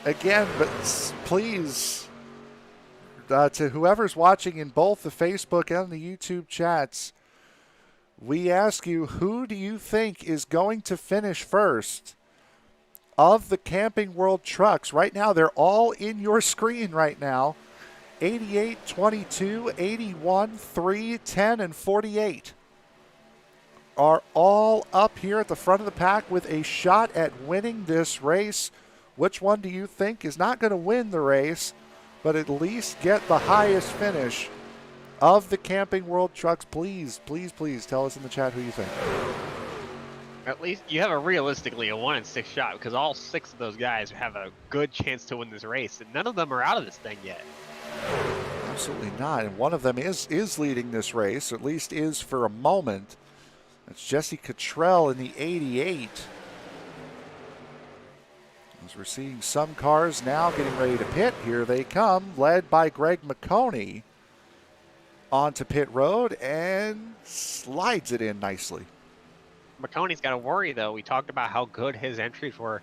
Again, but please, to whoever's watching in both the Facebook and the YouTube chats, we ask you, who do you think is going to finish first of the Camping World trucks? Right now, they're all in your screen right now. 88, 22, 81, 3, 10, and 48 are all up here at the front of the pack with a shot at winning this race. Which one do you think is not going to win the race, but at least get the highest finish of the Camping World trucks? Please, please, please tell us in the chat who you think. At least you have realistically a 1 in 6 shot, because all 6 of those guys have a good chance to win this race, and none of them are out of this thing yet. Absolutely not. And one of them is leading this race, or at least is for a moment. That's Jesse Cottrell in the 88. As we're seeing some cars now getting ready to pit. Here they come, led by Greg McConey onto pit road and slides it in nicely. McConey's got to worry, though. We talked about how good his entries were.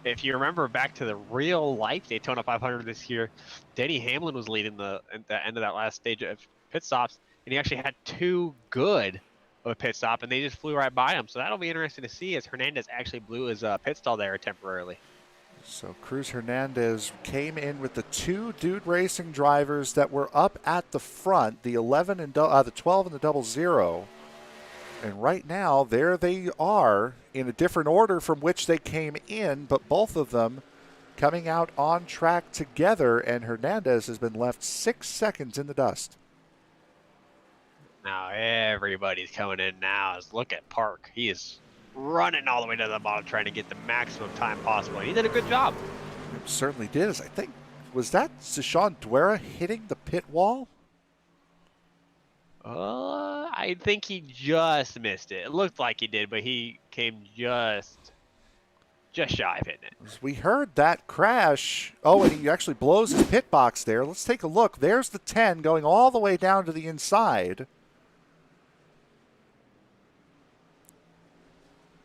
If you remember back to the real-life Daytona 500 this year, Denny Hamlin was leading at the end of that last stage of pit stops, and he actually had 2 good of a pit stop, and they just flew right by him. So that'll be interesting to see, as Hernandez actually blew his pit stall there temporarily. So Cruz Hernandez came in with the 2 Dude Racing drivers that were up at the front, the 11 and the 12 and the 00. And right now, there they are in a different order from which they came in, but both of them coming out on track together, and Hernandez has been left 6 seconds in the dust. Now everybody's coming in now. Look at Park. He is running all the way to the bottom, trying to get the maximum time possible. He did a good job. It certainly did. I think, was that Sashawn Duera hitting the pit wall? I think he just missed it. It looked like he did, but he came just shy of hitting it. We heard that crash. Oh, and he actually blows his pit box there. Let's take a look. There's the 10 going all the way down to the inside.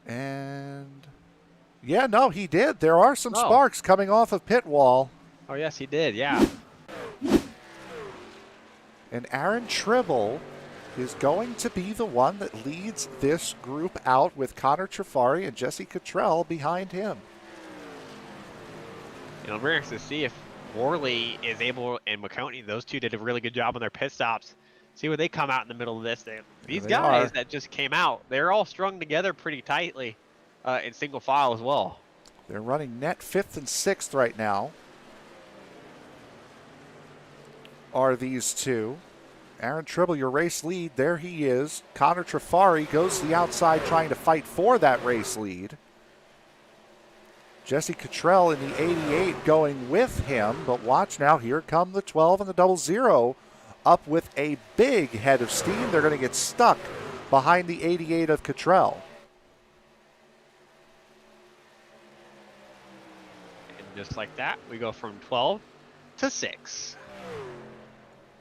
And yeah, no, he did. There are some sparks coming off of pit wall. Oh, yes, he did. Yeah. And Aaron Tribble is going to be the one that leads this group out, with Connor Trafari and Jesse Cottrell behind him. We're interested to see if Worley is able, and McConey, those two did a really good job on their pit stops. See where they come out in the middle of this. These guys that just came out, they're all strung together pretty tightly in single file as well. They're running net 5th and 6th right now. Are these two. Aaron Tribble, your race lead. There he is. Connor Trafari goes to the outside trying to fight for that race lead. Jesse Cottrell in the 88 going with him. But watch now, here come the 12 and the 00 up with a big head of steam. They're going to get stuck behind the 88 of Cottrell. And just like that, we go from 12 to 6.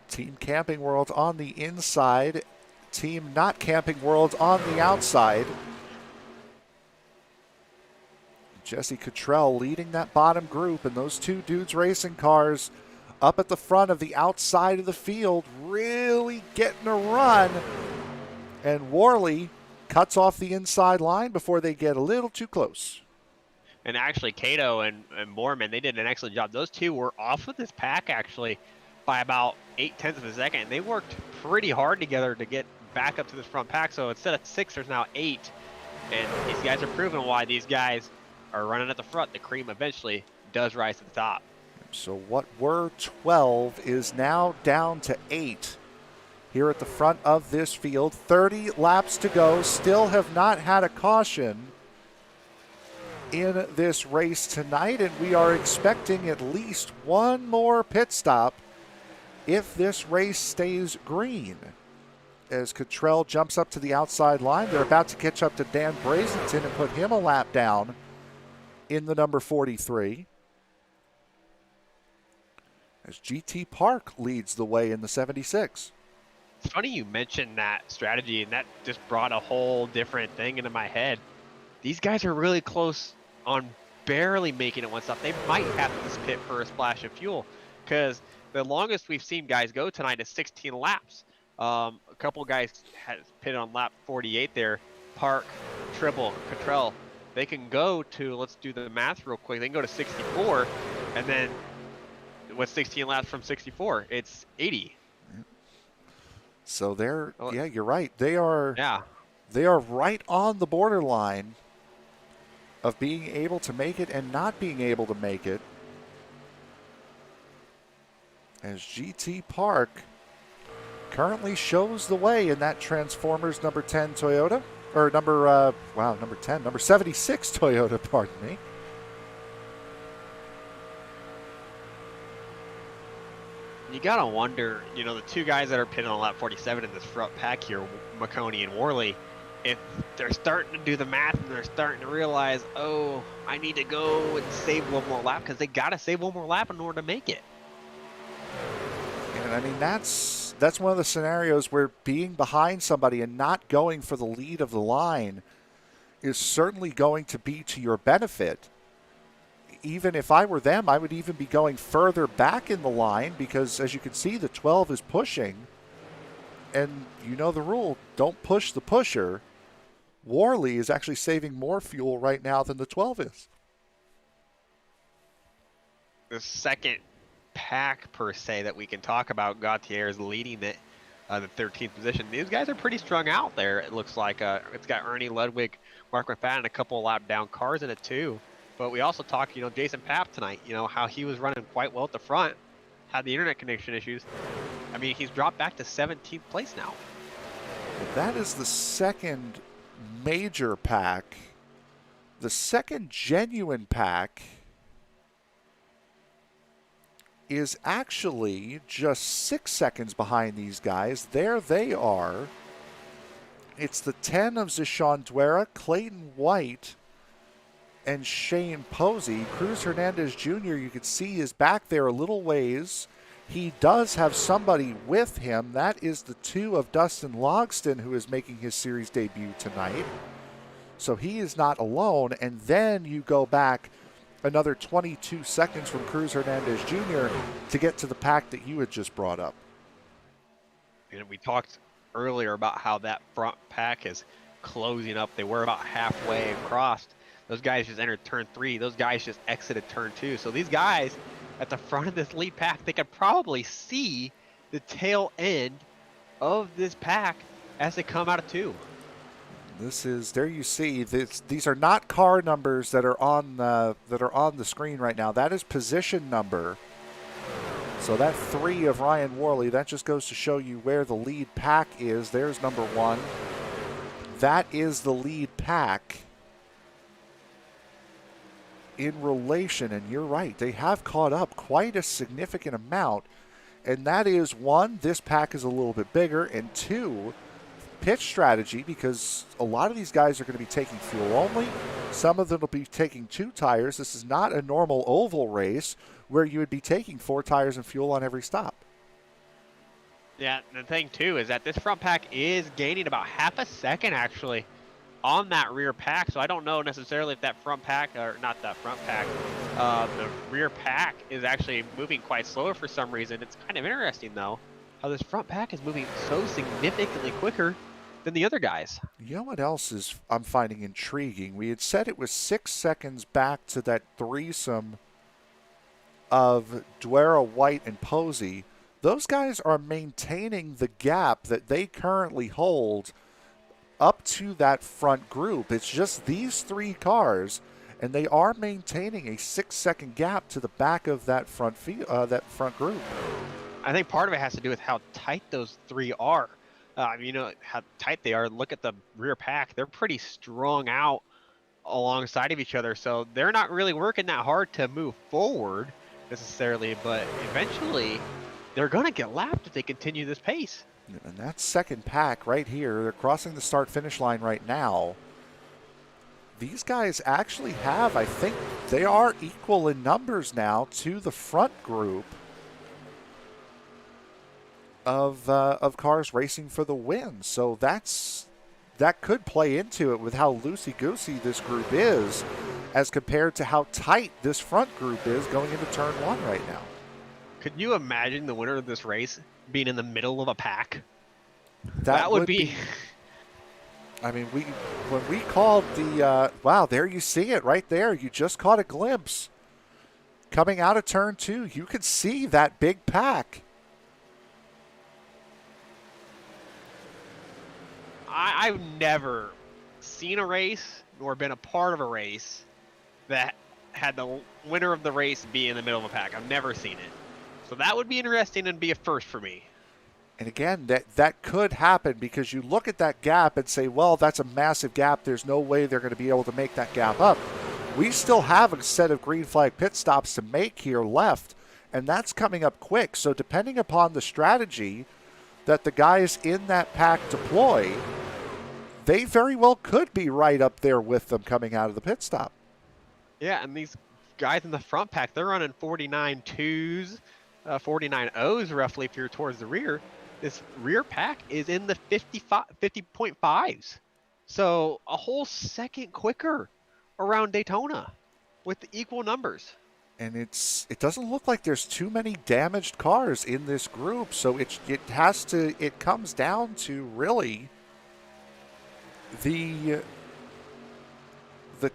Team Camping World on the inside. Team Not Camping World on the outside. Jesse Cottrell leading that bottom group, and those 2 Dudes Racing cars up at the front of the outside of the field, really getting a run. And Worley cuts off the inside line before they get a little too close. And actually, Cato and Moorman, they did an excellent job. Those 2 were off of this pack, actually, by about 0.8 of a second. They worked pretty hard together to get back up to this front pack. So instead of 6, there's now 8. And these guys are proving why these guys are running at the front. The cream eventually does rise to the top. So what were 12 is now down to 8 here at the front of this field. 30 laps to go. Still have not had a caution in this race tonight, and we are expecting at least one more pit stop if this race stays green. As Cottrell jumps up to the outside line, they're about to catch up to Dan Brazenton and put him a lap down in the number 43. as GT Park leads the way in the 76. It's funny you mentioned that strategy, and that just brought a whole different thing into my head. These guys are really close on barely making it one stop. They might have to pit for a splash of fuel, because the longest we've seen guys go tonight is 16 laps. A couple guys had pitted on lap 48 there. Park, Tribble, Cottrell. They can go to, let's do the math real quick. They can go to 64, and then what's 16 laps from 64? It's 80. So yeah, you're right. They are right on the borderline of being able to make it and not being able to make it. As GT Park currently shows the way in that Transformers number 10 Toyota, or number 76 Toyota, pardon me. You gotta wonder, the two guys that are pitting on lap 47 in this front pack here, McConey and Worley, if they're starting to do the math and they're starting to realize, oh, I need to go and save one more lap, because they gotta save one more lap in order to make it. And I mean, that's one of the scenarios where being behind somebody and not going for the lead of the line is certainly going to be to your benefit. Even if I were them, I would even be going further back in the line, because as you can see, the 12 is pushing. And you know the rule, don't push the pusher. Worley is actually saving more fuel right now than the 12 is. The second pack, per se, that we can talk about, Gautier is leading it, the 13th position. These guys are pretty strung out there, it looks like. It's got Ernie Ludwig, Mark McFadden, a couple of lap down cars in it too. But we also talked, Jason Papp tonight, how he was running quite well at the front, had the internet connection issues. I mean, he's dropped back to 17th place now. That is the second major pack. The second genuine pack is actually just 6 seconds behind these guys. There they are. It's the 10 of Zishan Duera, Clayton White, and Shane Posey. Cruz Hernandez Jr., you can see, is back there a little ways. He does have somebody with him. That is the 2 of Dustin Logston, who is making his series debut tonight. So he is not alone. And then you go back another 22 seconds from Cruz Hernandez Jr. to get to the pack that you had just brought up. And we talked earlier about how that front pack is closing up. They were about halfway across. Those guys just entered turn 3. Those guys just exited turn 2. So these guys at the front of this lead pack, they could probably see the tail end of this pack as they come out of 2. This is, there you see, these are not car numbers that are on the screen right now. That is position number. So that 3 of Ryan Worley, that just goes to show you where the lead pack is. There's number 1. That is the lead pack in relation, and you're right, they have caught up quite a significant amount. And that is, 1, this pack is a little bit bigger, and 2, pitch strategy, because a lot of these guys are going to be taking fuel only. Some of them will be taking 2 tires. This is not a normal oval race where you would be taking 4 tires and fuel on every stop. Yeah, the thing too is that this front pack is gaining about half a second actually on that rear pack. So I don't know necessarily if that front pack, or not that front pack, the rear pack is actually moving quite slower for some reason. It's kind of interesting though, how this front pack is moving so significantly quicker than the other guys. You know what else is I'm finding intriguing? We had said it was 6 seconds back to that threesome of Duera, White, and Posey. Those guys are maintaining the gap that they currently hold up to that front group. It's just these 3 cars, and they are maintaining a 6-second gap to the back of that front group. I think part of it has to do with how tight those 3 are. How tight they are. Look at the rear pack. They're pretty strung out alongside of each other, so they're not really working that hard to move forward necessarily, but eventually they're going to get lapped if they continue this pace. And that second pack right here, they're crossing the start-finish line right now. These guys actually have, I think, they are equal in numbers now to the front group. of cars racing for the win. So that could play into it with how loosey-goosey this group is as compared to how tight this front group is going into turn one right now. Could you imagine the winner of this race being in the middle of a pack? That would be. I mean, when we called the wow, there you see it right there. You just caught a glimpse coming out of turn two. You could see that big pack. I've never seen a race nor been a part of a race that had the winner of the race be in the middle of a pack. I've never seen it. So that would be interesting and be a first for me. And again, that could happen because you look at that gap and say, well, that's a massive gap. There's no way they're going to be able to make that gap up. We still have a set of green flag pit stops to make here left, and that's coming up quick. So depending upon the strategy that the guys in that pack deploy, they very well could be right up there with them coming out of the pit stop. Yeah, and these guys in the front pack, they're running 49.2s, 49.0s roughly if you're towards the rear. This rear pack is in the 50.5s. So a whole second quicker around Daytona with the equal numbers. And it doesn't look like there's too many damaged cars in this group. So it comes down to really the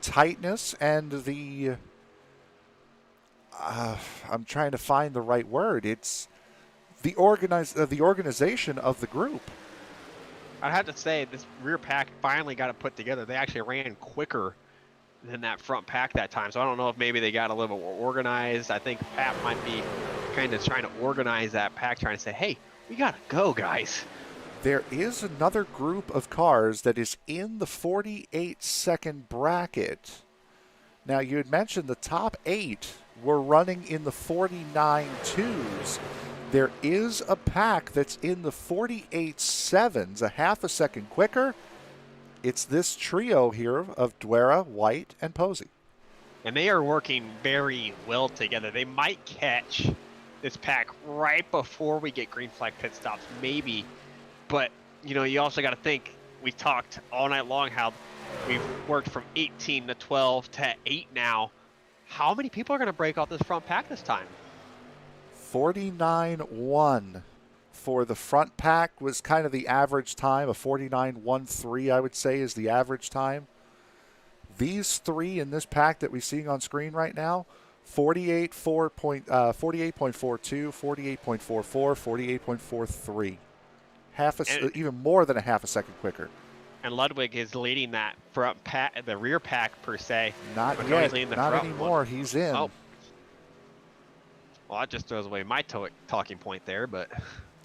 tightness and the I'm trying to find the right word. It's the organization of the group. I'd have to say this rear pack finally got it put together. They actually ran quicker than that front pack that time. So I don't know if maybe they got a little bit more organized. I think Pat might be kind of trying to organize that pack, trying to say, hey, we got to go, guys. There is another group of cars that is in the 48-second bracket. Now, you had mentioned the top 8 were running in the 49.2s. There is a pack that's in the 48.7s, a half a second quicker. It's this trio here of Duera, White, and Posey. And they are working very well together. They might catch this pack right before we get green flag pit stops, maybe. But, you also got to think, we talked all night long how we've worked from 18 to 12 to 8 now. How many people are going to break off this front pack this time? 49.1 for the front pack was kind of the average time. A 49.13, I would say, is the average time. These three in this pack that we're seeing on screen right now, 48.42, 48.44, 48.43. Even more than a half a second quicker. And Ludwig is leading that front pack, the rear pack per se. Not yet, not anymore. He's in. Oh. Well, that just throws away my talking point there, but.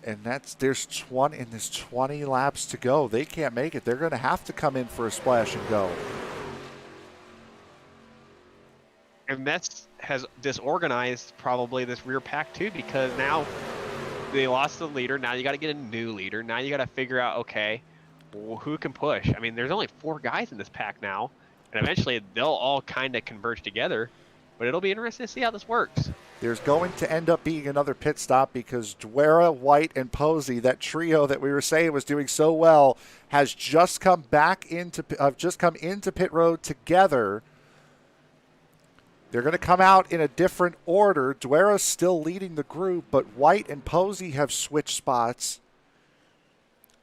And there's 20 laps to go. They can't make it. They're going to have to come in for a splash and go. And that has disorganized probably this rear pack too, because now they lost the leader. Now you got to get a new leader. Now you got to figure out, okay, well, who can push? I mean, there's only 4 guys in this pack now, and eventually they'll all kind of converge together. But it'll be interesting to see how this works. There's going to end up being another pit stop because Duera, White, and Posey, that trio that we were saying was doing so well, has just come into pit road together. They're going to come out in a different order. Duera's still leading the group, but White and Posey have switched spots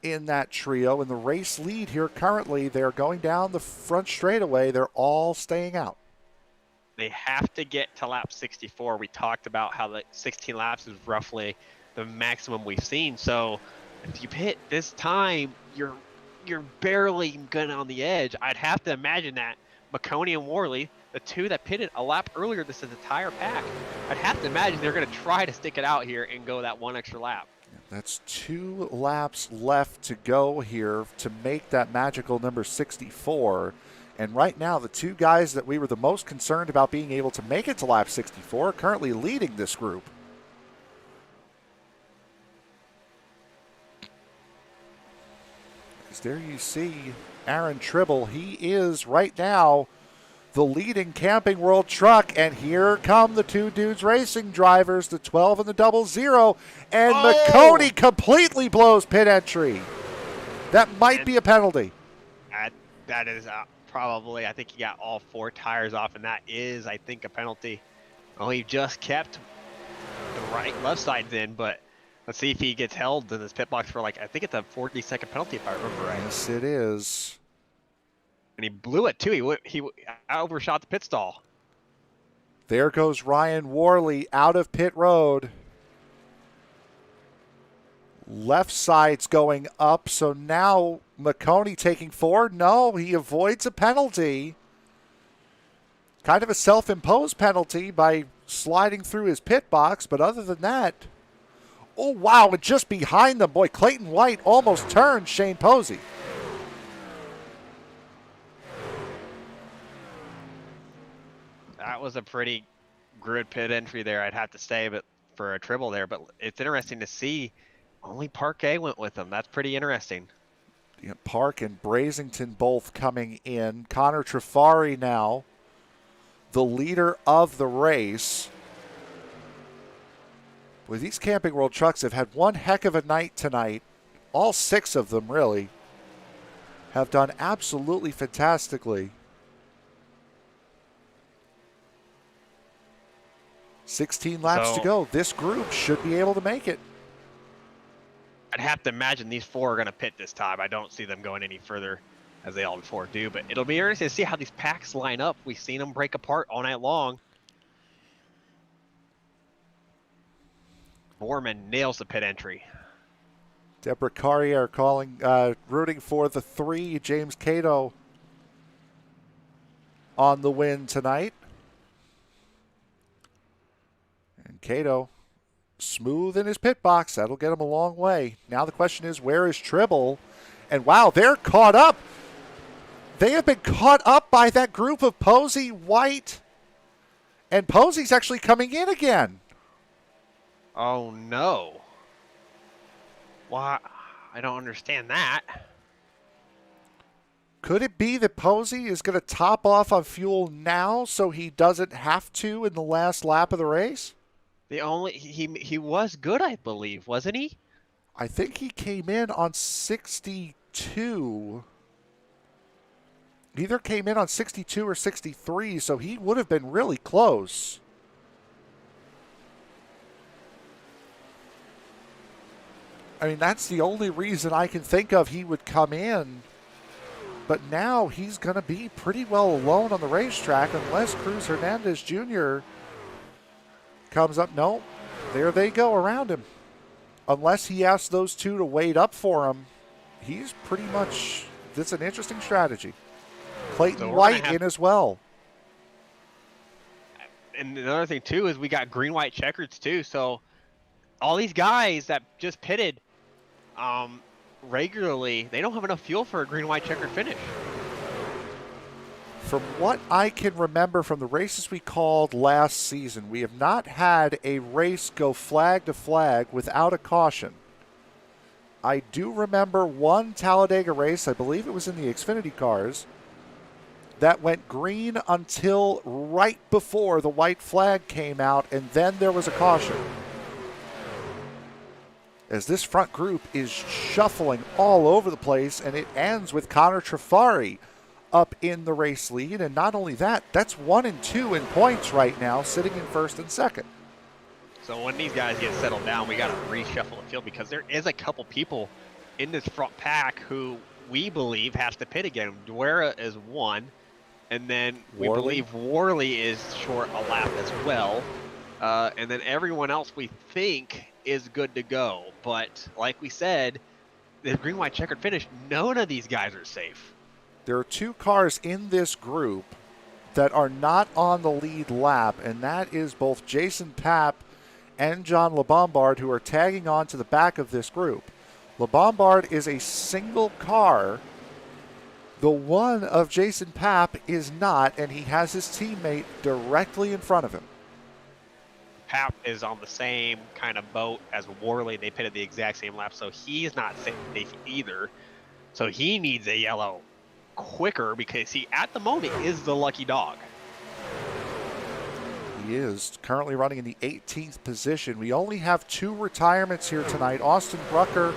in that trio. In the race lead here currently, they're going down the front straightaway. They're all staying out. They have to get to lap 64. We talked about how the 16 laps is roughly the maximum we've seen. So if you pit this time, you're barely good on the edge. I'd have to imagine that McConey and Worley, the two that pitted a lap earlier this entire pack, I'd have to imagine they're going to try to stick it out here and go that one extra lap. That's 2 laps left to go here to make that magical number 64. And right now, the 2 guys that we were the most concerned about being able to make it to lap 64 are currently leading this group. Because there you see Aaron Tribble. He is right now the leading Camping World truck, and here come the two dudes racing drivers, the 12 and the 00, and McConey completely blows pit entry. That might be a penalty. That is probably, I think he got all 4 tires off, and that is, I think, a penalty. Well, he just kept the left sides in, but let's see if he gets held in this pit box for, like, I think it's a 40-second penalty if I remember right. Yes, it is. And he blew it too. He overshot the pit stall. There goes Ryan Worley out of pit road. Left side's going up, so now McConey taking 4. No, he avoids a penalty. Kind of a self-imposed penalty by sliding through his pit box, but other than that, oh wow, and just behind them, boy, Clayton White almost turned Shane Posey. That was a pretty good pit entry there, I'd have to say, but for a Tribble there. But it's interesting to see only Parquet went with them. That's pretty interesting. Yeah, Park and Brazington both coming in. Connor Trafari now, the leader of the race. Well, these Camping World trucks have had one heck of a night tonight. All 6 of them, really, have done absolutely fantastically. 16 laps to go. This group should be able to make it. I'd have to imagine these 4 are going to pit this time. I don't see them going any further as they all before do, but it'll be interesting to see how these packs line up. We've seen them break apart all night long. Borman nails the pit entry. Deborah Carrier rooting for the 3, James Cato, on the win tonight. And Cato, smooth in his pit box. That'll get him a long way. Now the question is, where is Tribble? And wow, they're caught up. They have been caught up by that group of Posey, White, and Posey's actually coming in again. Oh no. Why? I don't understand that. Could it be that Posey is going to top off on fuel now so he doesn't have to in the last lap of the race? He was good, I believe, wasn't he? I think he came in on 62. Either came in on 62 or 63, so he would have been really close. I mean, that's the only reason I can think of he would come in. But now he's going to be pretty well alone on the racetrack unless Cruz Hernandez Jr. comes up. No, there they go around him. Unless he asks those 2 to wait up for him, he's pretty much, that's an interesting strategy. Clayton White in as well. And another thing, too, is we got green-white checkers, too. So all these guys that just pitted regularly, they don't have enough fuel for a green-white checkered finish. From what I can remember from the races we called last season, we have not had a race go flag to flag without a caution. I do remember one Talladega race, I believe it was in the Xfinity cars, that went green until right before the white flag came out, and then there was a caution. As this front group is shuffling all over the place, and it ends with Connor Trafari up in the race lead. And not only that, that's 1 and 2 in points right now, sitting in first and second. So when these guys get settled down, we got to reshuffle the field because there is a couple people in this front pack who we believe has to pit again. Duera is 1, and then we believe Worley is short a lap as well. And then everyone else we think is good to go. But like we said, the green-white checkered finish, none of these guys are safe. There are 2 cars in this group that are not on the lead lap, and that is both Jason Papp and John LeBombard, who are tagging on to the back of this group. LeBombard is a single car. The one of Jason Papp is not, and he has his teammate directly in front of him. Papp is on the same kind of boat as Worley. They pitted the exact same lap, so he's not safe either. So he needs a yellow quicker because he, at the moment, is the lucky dog. He is currently running in the 18th position. We only have 2 retirements here tonight. Austin Brucker,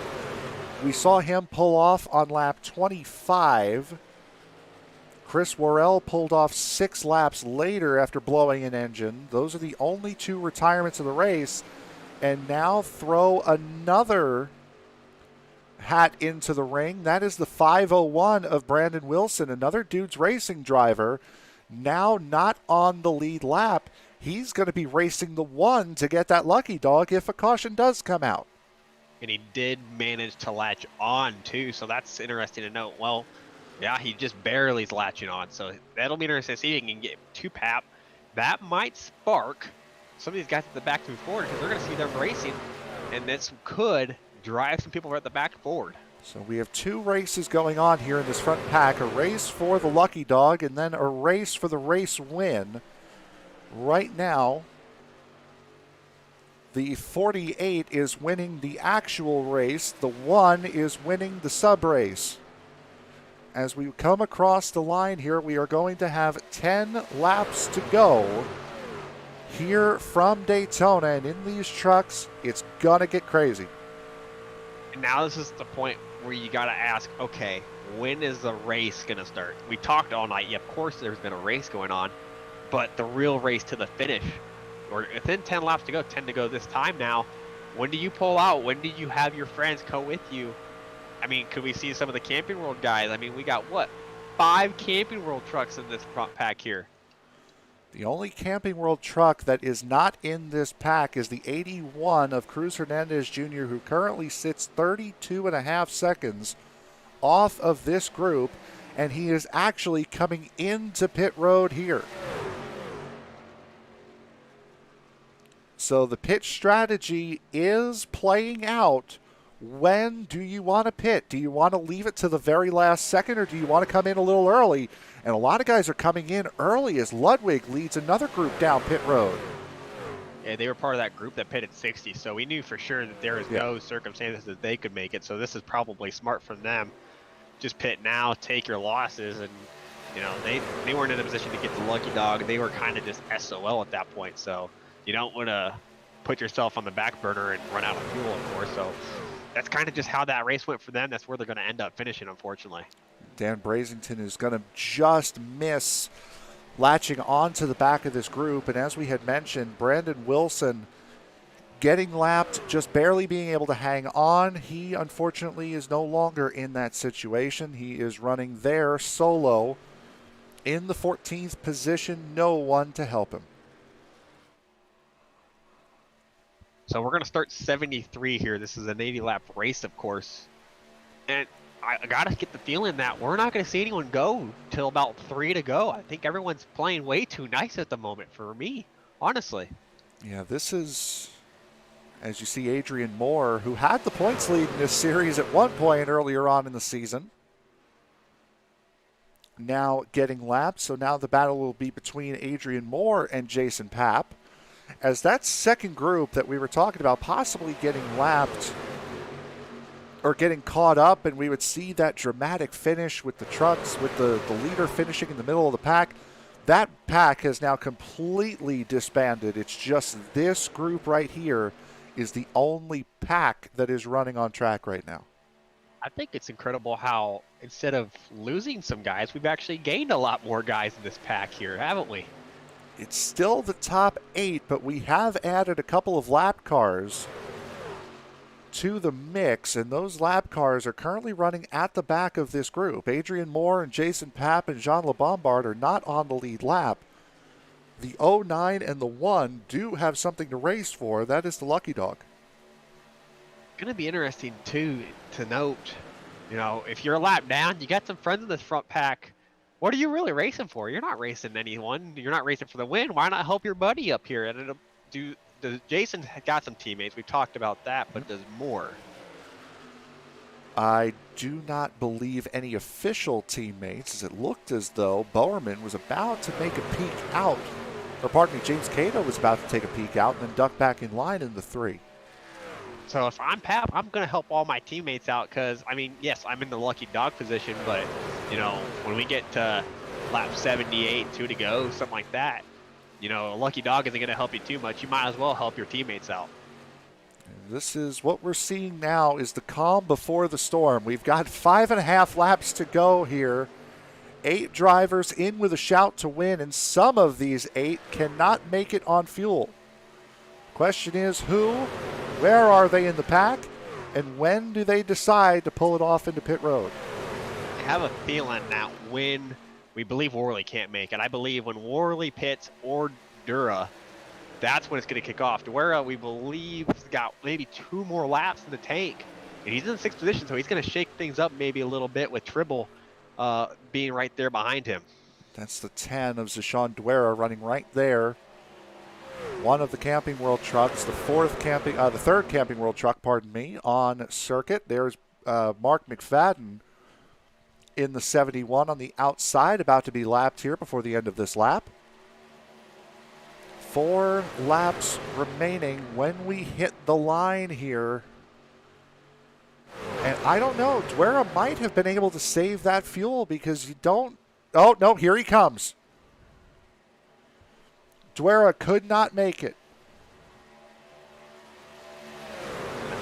we saw him pull off on lap 25. Chris Worrell pulled off 6 laps later after blowing an engine. Those are the only 2 retirements of the race. And now throw another hat into the ring. That is the 501 of Brandon Wilson, another Dudes Racing driver, now not on the lead lap. He's going to be racing the 1 to get that lucky dog if a caution does come out. And he did manage to latch on, too, so that's interesting to note. Well, yeah, he just barely is latching on, so that'll be interesting to see if he can get 2 pap. That might spark some of these guys at the back to move forward because they're going to see them racing, and this could drive some people at the back forward. So we have 2 races going on here in this front pack, a race for the lucky dog and then a race for the race win. Right now, the 48 is winning the actual race. The 1 is winning the sub race. As we come across the line here, we are going to have 10 laps to go here from Daytona, and in these trucks, it's gonna get crazy. And now this is the point where you got to ask, okay, when is the race going to start? We talked all night. Yeah, of course there's been a race going on, but the real race to the finish, or within 10 laps to go, 10 to go this time now, when do you pull out? When do you have your friends go with you? I mean, could we see some of the Camping World guys? I mean, we got, what, 5 Camping World trucks in this front pack here. The only Camping World truck that is not in this pack is the 81 of Cruz Hernandez Jr., who currently sits 32.5 seconds off of this group, and he is actually coming into pit road here. So the pit strategy is playing out. When do you want to pit? Do you want to leave it to the very last second, or do you want to come in a little early? And a lot of guys are coming in early as Ludwig leads another group down pit road. Yeah, they were part of that group that pitted 60, so we knew for sure that there was no circumstances that they could make it. So this is probably smart from them. Just pit now, take your losses, and you know they weren't in a position to get the lucky dog. They were kind of just SOL at that point. So you don't want to put yourself on the back burner and run out of fuel, of course. So that's kind of just how that race went for them. That's where they're going to end up finishing, unfortunately. Dan Brazington is going to just miss latching onto the back of this group. And as we had mentioned, Brandon Wilson getting lapped, just barely being able to hang on. He, unfortunately, is no longer in that situation. He is running there solo in the 14th position. No one to help him. So we're going to start 73 here. This is an 80-lap race, of course. And I got to get the feeling that we're not going to see anyone go till about 3 to go. I think everyone's playing way too nice at the moment for me, honestly. Yeah, this is, as you see, Adrian Moore, who had the points lead in this series at one point earlier on in the season, now getting lapped. So now the battle will be between Adrian Moore and Jason Papp, as that second group that we were talking about possibly getting lapped or getting caught up, and we would see that dramatic finish with the trucks, with the leader finishing in the middle of the pack. That pack has now completely disbanded. It's just this group right here is the only pack that is running on track right now. I think it's incredible how instead of losing some guys, we've actually gained a lot more guys in this pack here, haven't we? It's still the top 8, but we have added a couple of lap cars to the mix, and those lap cars are currently running at the back of this group. Adrian Moore and Jason Papp and Jean LeBombard are not on the lead lap. The 09 and the 1 do have something to race for. That is the lucky dog. Going to be interesting, too, to note, you know, if you're a lap down, you got some friends in this front pack. What are you really racing for? You're not racing anyone. You're not racing for the win. Why not help your buddy up here? And Jason got some teammates. We've talked about that, but does Moore? I do not believe any official teammates, as it looked as though Bowerman was about to make a peek out. Or pardon me, James Cato was about to take a peek out and then duck back in line in the 3. So if I'm Pap, I'm going to help all my teammates out because, I mean, yes, I'm in the lucky dog position, but, when we get to lap 78, 2 to go, something like that, a lucky dog isn't going to help you too much. You might as well help your teammates out. This is what we're seeing now is the calm before the storm. We've got 5.5 laps to go here. 8 drivers in with a shout to win, and some of these 8 cannot make it on fuel. Question is who, where are they in the pack, and when do they decide to pull it off into pit road? I have a feeling that when we believe Worley can't make it, I believe when Worley pits or Dura, that's when it's going to kick off. Dura, we believe, has got maybe 2 more laps in the tank, and he's in the 6th position, so he's going to shake things up maybe a little bit with Tribble being right there behind him. That's the 10 of Zashawn Dwera running right there. One of the Camping World trucks, the third Camping World truck, on circuit. There's Mark McFadden in the 71 on the outside, about to be lapped here before the end of this lap. 4 laps remaining when we hit the line here. And I don't know, Dwera might have been able to save that fuel because you don't... Oh, no, here he comes. Dwera could not make it.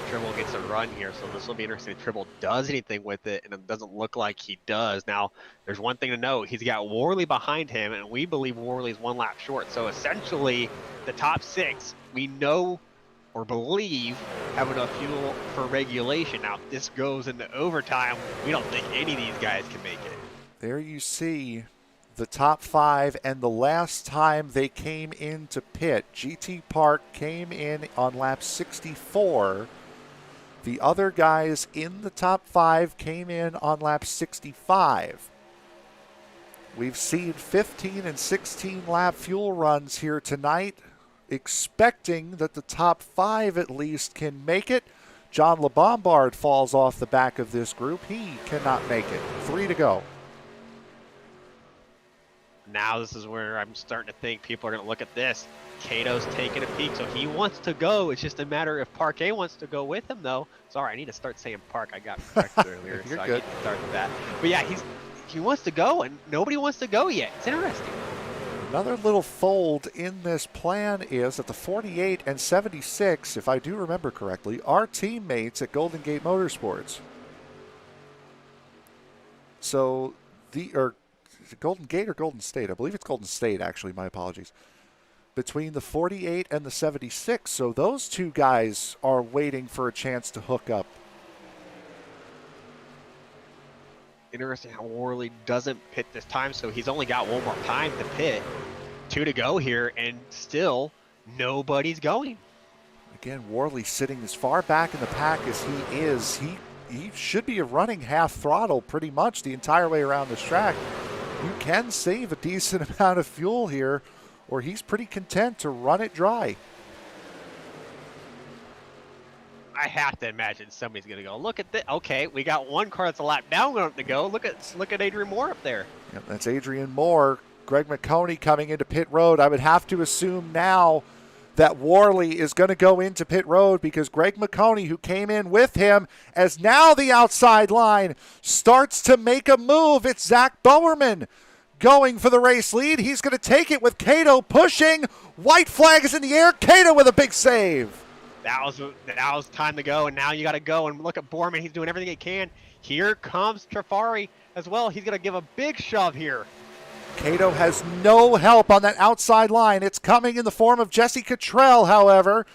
Tribble gets a run here, so this will be interesting if Tribble does anything with it, and it doesn't look like he does. Now, there's one thing to note. He's got Worley behind him, and we believe Worley's 1 lap short. So essentially, the top 6, we know or believe have enough fuel for regulation. Now, if this goes into overtime, we don't think any of these guys can make it. There you see the top 5, and the last time they came into pit, GT Park came in on lap 64. The other guys in the top 5 came in on lap 65. We've seen 15 and 16 lap fuel runs here tonight, expecting that the top 5 at least can make it. John LeBombard falls off the back of this group. He cannot make it. 3 to go. Now this is where I'm starting to think people are going to look at this. Cato's taking a peek, so he wants to go. It's just a matter if Parquet wants to go with him, though. Sorry, I need to start saying Park. I got corrected earlier, so I need to start with that. But yeah, he wants to go, and nobody wants to go yet. It's interesting. Another little fold in this plan is that the 48 and 76, if I do remember correctly, are teammates at Golden Gate Motorsports. So is it Golden Gate or Golden State? I believe it's Golden State, actually. My apologies. Between the 48 and the 76. So those 2 guys are waiting for a chance to hook up. Interesting how Worley doesn't pit this time, so he's only got 1 more time to pit. 2 to go here, and still nobody's going. Again, Worley sitting as far back in the pack as he is. He should be running half throttle pretty much the entire way around this track. You can save a decent amount of fuel here, or he's pretty content to run it dry. I have to imagine somebody's going to go, look at this. Okay, we got 1 car that's a lap down going to go. Look at Adrian Moore up there. Yep, that's Adrian Moore. Greg McConey coming into pit road. I would have to assume now that Worley is going to go into pit road because Greg McConey, who came in with him as now the outside line, starts to make a move. It's Zach Bowerman going for the race lead. He's going to take it with Cato pushing. White flag is in the air. Cato with a big save. That was time to go, and now you got to go and look at Bowerman. He's doing everything he can. Here comes Trafari as well. He's going to give a big shove here. Cato has no help on that outside line. It's coming in the form of Jesse Cottrell, however.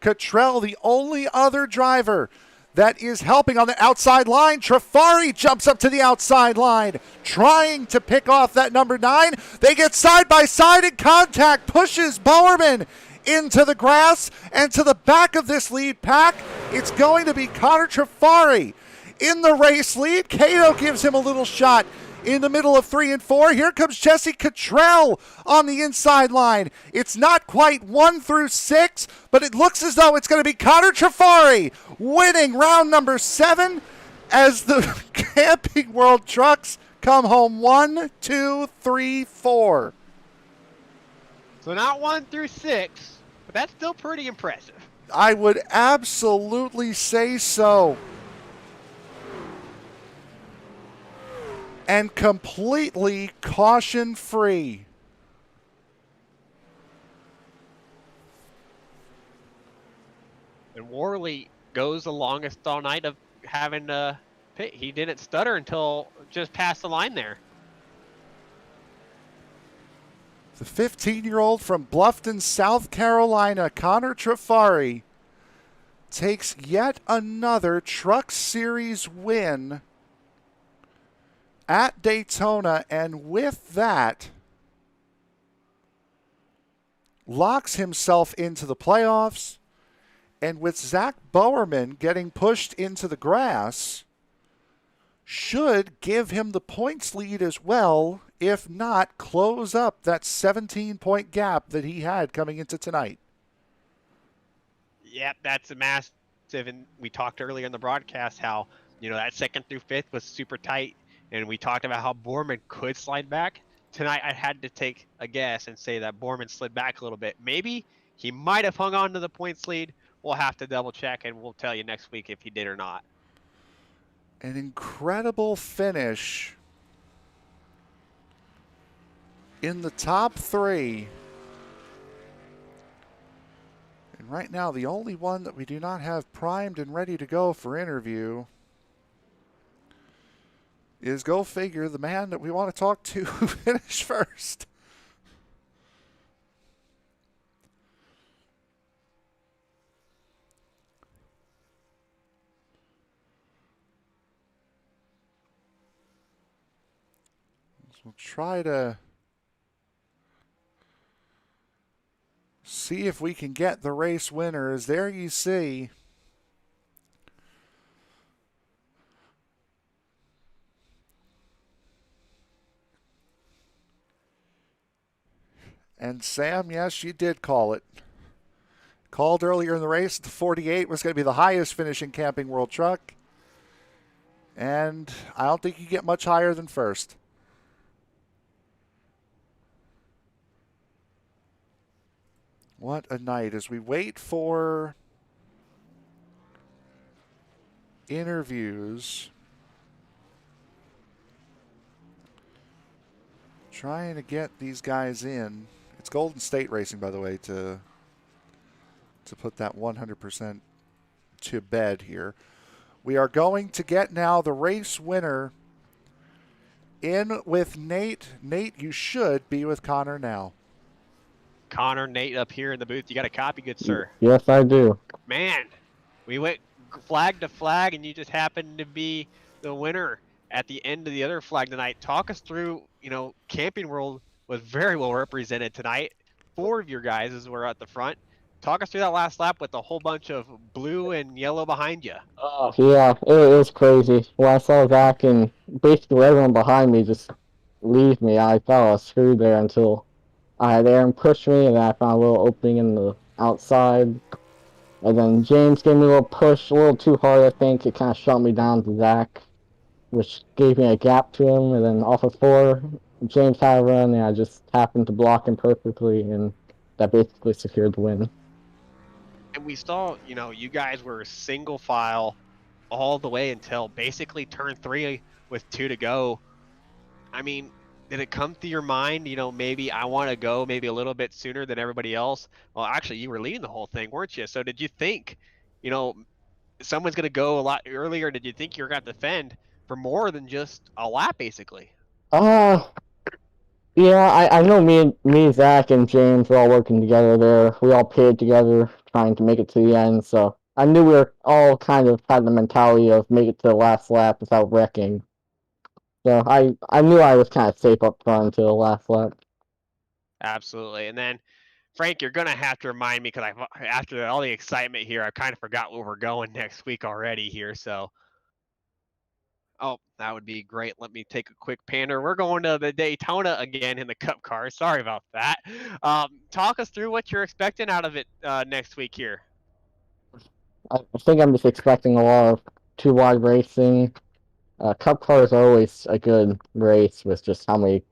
Cottrell, the only other driver that is helping on the outside line. Trafari jumps up to the outside line, trying to pick off that number 9. They get side by side in contact, pushes Bowerman into the grass and to the back of this lead pack. It's going to be Connor Trafari in the race lead. Cato gives him a little shot in the middle of 3 and 4. Here comes Jesse Cottrell on the inside line. It's not quite 1 through 6, but it looks as though it's going to be Connor Trafari winning round number 7 as the Camping World trucks come home 1, 2, 3, 4. So not 1 through 6, but that's still pretty impressive. I would absolutely say so. And completely caution free. And Worley goes the longest all night of having to pit. He didn't stutter until just past the line there. The 15-year-old from Bluffton, South Carolina, Connor Trafari, takes yet another Truck Series win at Daytona, and with that, locks himself into the playoffs. And with Zach Bowerman getting pushed into the grass, should give him the points lead as well, if not close up that 17-point gap that he had coming into tonight. Yep, that's a massive. And we talked earlier in the broadcast how, that second through fifth was super tight. And we talked about how Borman could slide back. Tonight, I had to take a guess and say that Borman slid back a little bit. Maybe he might have hung on to the points lead. We'll have to double check, and we'll tell you next week if he did or not. An incredible finish in the top three. And right now, the only one that we do not have primed and ready to go for interview is, go figure, the man that we want to talk to finish first. So we'll try to see if we can get the race winners. There you see. And Sam, yes, you did call it. Called earlier in the race, the 48 was going to be the highest finishing Camping World truck. And I don't think you get much higher than first. What a night. As we wait for interviews, trying to get these guys in. It's Golden State Racing, by the way, to put that 100% to bed here. We are going to get now the race winner in with Nate. Nate, you should be with Connor now. Connor, Nate up here in the booth. You got a copy, good sir? Yes, I do. Man, we went flag to flag, and you just happened to be the winner at the end of the other flag tonight. Talk us through, Camping World was very well represented tonight. 4 of your guys were at the front. Talk us through that last lap with a whole bunch of blue and yellow behind you. Oh, yeah, it was crazy. When I saw Zach and basically everyone behind me just leave me, I thought I was screwed there until I had Aaron push me, and then I found a little opening in the outside. And then James gave me a little push, a little too hard, I think. It kind of shot me down to Zach, which gave me a gap to him. And then off of 4, James had a run, and I just happened to block him perfectly, and that basically secured the win. And we saw, you guys were single file all the way until basically turn 3 with 2 to go. I mean, did it come to your mind, maybe I want to go maybe a little bit sooner than everybody else? Well, actually, you were leading the whole thing, weren't you? So did you think, someone's going to go a lot earlier? Did you think you were going to defend for more than just a lap, basically? Yeah, I know me, Zach, and James were all working together there. We all paid together, trying to make it to the end. So I knew we were all kind of had the mentality of make it to the last lap without wrecking. So I knew I was kind of safe up front until the last lap. Absolutely. And then, Frank, you're going to have to remind me, because after all the excitement here, I kind of forgot where we're going next week already here. So, oh, that would be great. Let me take a quick pander. We're going to the Daytona again in the Cup car. Sorry about that. Talk us through what you're expecting out of it next week here. I think I'm just expecting a lot of 2 wide racing. Cup cars are always a good race with just how many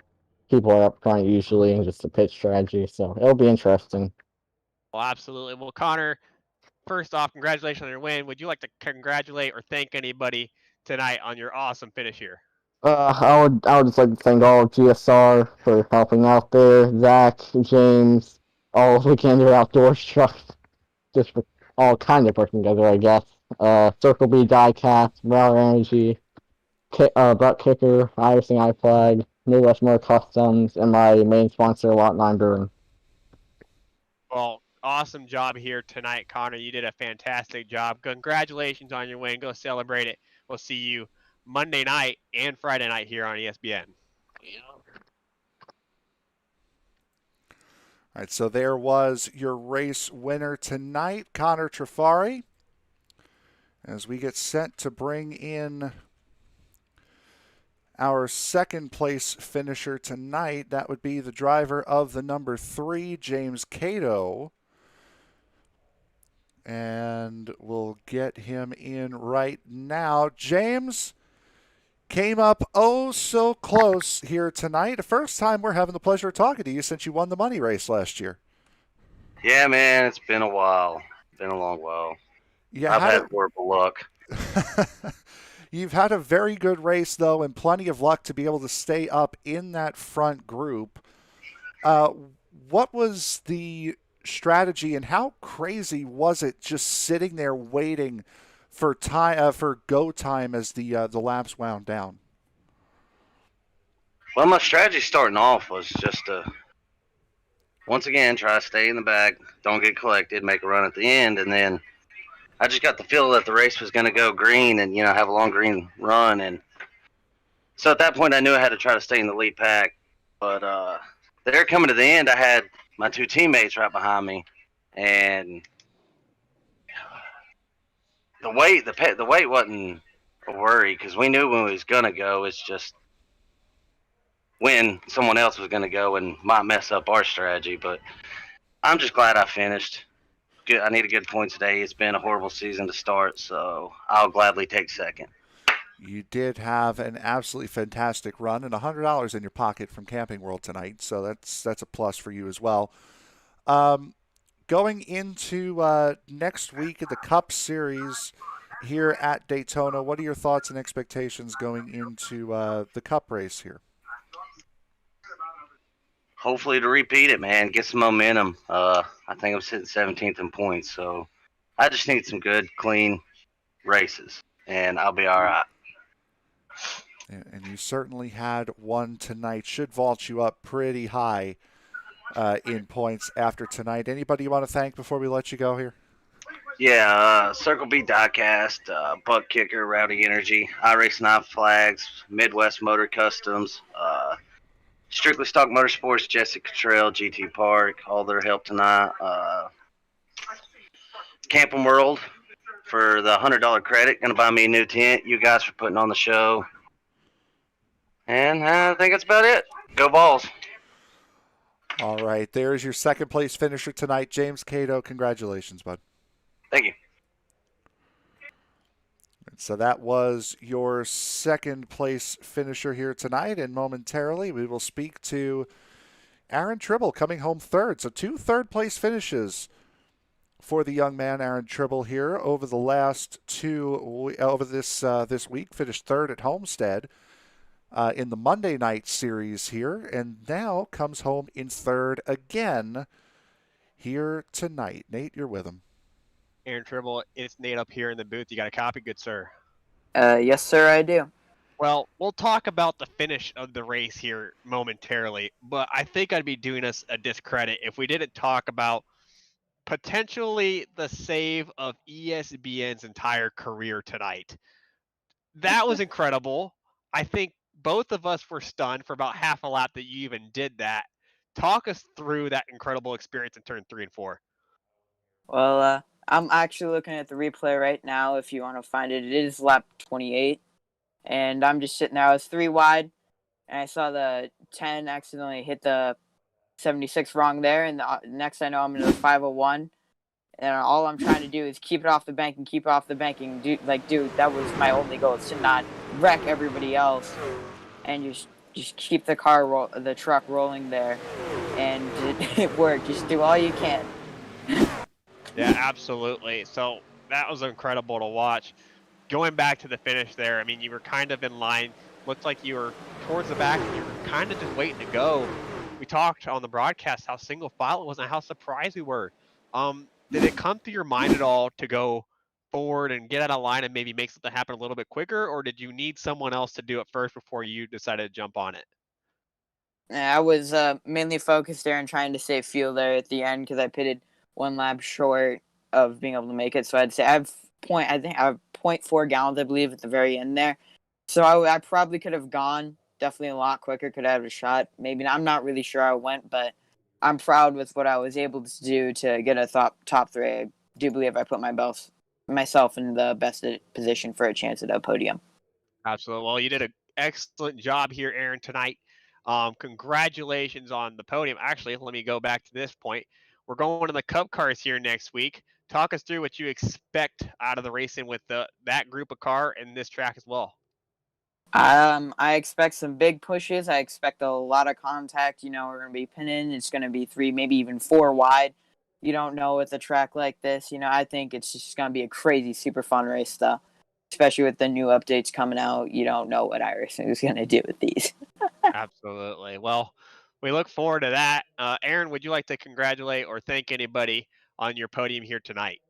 people are up front usually, and just the pit strategy. So it'll be interesting. Well, absolutely. Well, Connor, first off, congratulations on your win. Would you like to congratulate or thank anybody tonight on your awesome finish here? I would just like to thank all of GSR for helping out there. Zach, James, all of Weekender Outdoors trucks, just for all kind of working together, I guess. Circle B Diecast, Valor Energy, Butt Kicker, Irising Eye Flag, New Westmore Customs, and my main sponsor, Lot 9 Brewing. Well, awesome job here tonight, Connor. You did a fantastic job. Congratulations on your win. Go celebrate it. We'll see you Monday night and Friday night here on ESPN. All right, so there was your race winner tonight, Connor Trafari. As we get set to bring in our second place finisher tonight, that would be the driver of the number 3, James Cato. And we'll get him in right now. James came up oh so close here tonight. The first time we're having the pleasure of talking to you since you won the money race last year. Yeah, man, it's been a while. Been a long while. Yeah, I've had horrible luck. You've had a very good race, though, and plenty of luck to be able to stay up in that front group. What was the strategy, and how crazy was it just sitting there waiting for time for go time as the laps wound down? Well, my strategy starting off was just to, once again, try to stay in the back, don't get collected, make a run at the end, and then I just got the feel that the race was going to go green and, have a long green run. And so at that point, I knew I had to try to stay in the lead pack. But there coming to the end, I had my 2 teammates right behind me. And the weight wasn't a worry because we knew when we was going to go. It's just when someone else was going to go and might mess up our strategy. But I'm just glad I finished. I need a good point today. It's been a horrible season to start, so I'll gladly take second. You did have an absolutely fantastic run and $100 in your pocket from Camping World tonight, so that's a plus for you as well. Going into next week at the Cup Series here at Daytona, what are your thoughts and expectations going into the Cup race here? Hopefully to repeat it, man. Get some momentum. I think I'm sitting 17th in points, so I just need some good, clean races, and I'll be all right. And you certainly had one tonight. Should vault you up pretty high in points after tonight. Anybody you want to thank before we let you go here? Yeah, Circle B Diecast, Butt Kicker, Rowdy Energy, iRacing Eye Flags, Midwest Motor Customs, Strictly Stock Motorsports, Jessica Trail, GT Park, all their help tonight. Camping World for the $100 credit, going to buy me a new tent. You guys for putting on the show. And I think that's about it. Go Balls. All right, there's your second place finisher tonight, James Cato. Congratulations, bud. Thank you. So that was your second place finisher here tonight, and momentarily we will speak to Aaron Tribble coming home third. So 2 third-place finishes for the young man Aaron Tribble here over the last this week. Finished third at Homestead in the Monday night series here, and now comes home in third again here tonight. Nate, you're with him. Aaron Tribble, it's Nate up here in the booth. You got a copy, good sir? Yes, sir, I do. Well, we'll talk about the finish of the race here momentarily, but I think I'd be doing us a discredit if we didn't talk about potentially the save of ESPN's entire career tonight. That was incredible. I think both of us were stunned for about half a lap that you even did that. Talk us through that incredible experience in turn 3 and 4. Well, I'm actually looking at the replay right now. If you want to find it, it is lap 28. And I'm just sitting there. I was 3 wide, and I saw the 10 accidentally hit the 76 wrong there. And the next I know, I'm into the 501. And all I'm trying to do is keep it off the bank and keep it off the bank. And dude, that was my only goal, is to not wreck everybody else. And just keep the truck rolling there. And it worked. Just do all you can. Yeah, absolutely. So that was incredible to watch. Going back to the finish there, I mean, you were kind of in line. Looked like you were towards the back and you were kind of just waiting to go. We talked on the broadcast how single file it was and how surprised we were. Did it come through your mind at all to go forward and get out of line and maybe make something happen a little bit quicker, or did you need someone else to do it first before you decided to jump on it? Yeah, I was mainly focused there and trying to save fuel there at the end because I pitted one lap short of being able to make it. So I'd say I think I have .4 gallons, I believe, at the very end there. So I probably could have gone definitely a lot quicker. Could have had a shot. Maybe I'm not really sure how it went, but I'm proud with what I was able to do to get a top three. I do believe I put myself in the best position for a chance at a podium. Absolutely. Well, you did an excellent job here, Aaron, tonight. Congratulations on the podium. Actually, let me go back to this point. We're going to the Cup cars here next week. Talk us through what you expect out of the racing with that group of car and this track as well. I expect some big pushes. I expect a lot of contact. We're going to be pinning. It's going to be 3, maybe even 4 wide. You don't know with a track like this. I think it's just going to be a crazy, super fun race, though. Especially with the new updates coming out. You don't know what iRacing is going to do with these. Absolutely. Well, we look forward to that. Aaron, would you like to congratulate or thank anybody on your podium here tonight?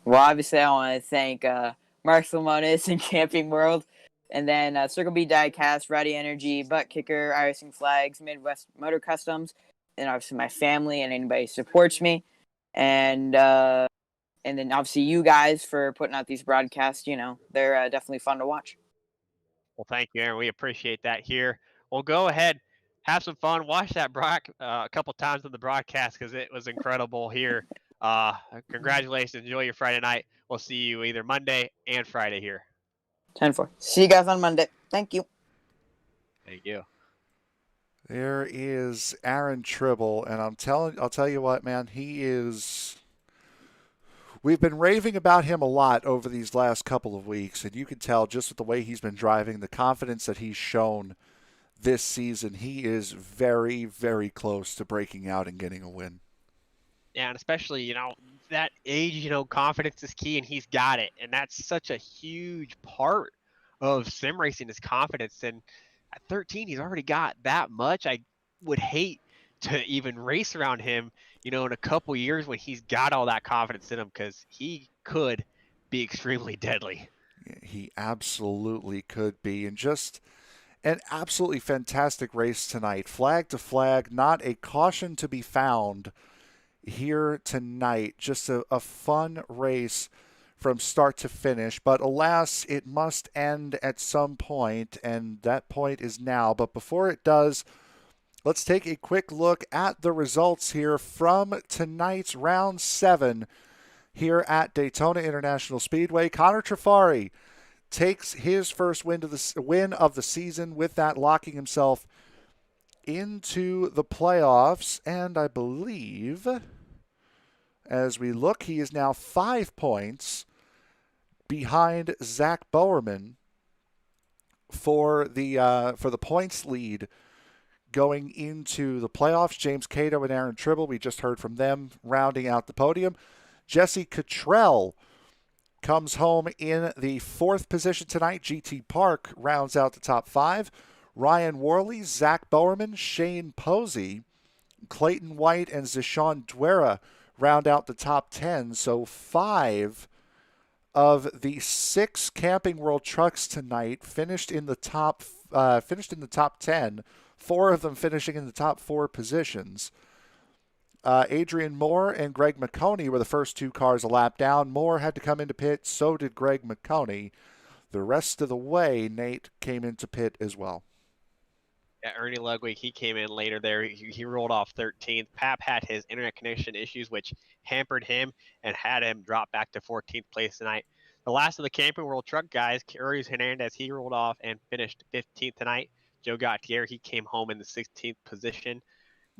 Well, obviously, I want to thank Mark Salmonis and Camping World. And then Circle B Diecast, Rowdy Energy, Butt Kicker, iRacing Flags, Midwest Motor Customs, and obviously my family and anybody who supports me. And then obviously you guys for putting out these broadcasts. They're definitely fun to watch. Well, thank you, Aaron. We appreciate that here. Well, go ahead, have some fun. Watch that a couple times on the broadcast because it was incredible here. Congratulations. Enjoy your Friday night. We'll see you either Monday and Friday here. 10-4. See you guys on Monday. Thank you. Thank you. There is Aaron Tribble, and I'll tell you what, man, he is. We've been raving about him a lot over these last couple of weeks, and you can tell just with the way he's been driving, the confidence that he's shown this season, he is very, very close to breaking out and getting a win. Yeah, and especially, that age, confidence is key, and he's got it. And that's such a huge part of sim racing is confidence. And at 13, he's already got that much. I would hate to even race around him, in a couple years when he's got all that confidence in him because he could be extremely deadly. He absolutely could be. And just an absolutely fantastic race tonight. Flag to flag, not a caution to be found here tonight. Just a fun race from start to finish. But alas, it must end at some point, and that point is now. But before it does, let's take a quick look at the results here from tonight's round 7 here at Daytona International Speedway. Connor Trafari takes his first win of the season, with that locking himself into the playoffs. And I believe, as we look, he is now 5 points behind Zach Bowerman for the points lead going into the playoffs. James Cato and Aaron Tribble, we just heard from them, rounding out the podium. Jesse Cottrell comes home in the 4th position tonight. GT Park rounds out the top 5. Ryan Worley, Zach Bowerman, Shane Posey, Clayton White, and Zishan Dwera round out the top 10. So 5 of the 6 Camping World trucks tonight finished in the top 10. 4 of them finishing in the top 4 positions. Adrian Moore and Greg McConey were the first 2 cars a lap down. Moore had to come into pit, so did Greg McConey. The rest of the way, Nate came into pit as well. Yeah, Ernie Ludwig, he came in later there. He rolled off 13th. Pap had his internet connection issues, which hampered him and had him drop back to 14th place tonight. The last of the Camping World truck guys, Arias Hernandez, he rolled off and finished 15th tonight. Joe Gautier, he came home in the 16th position.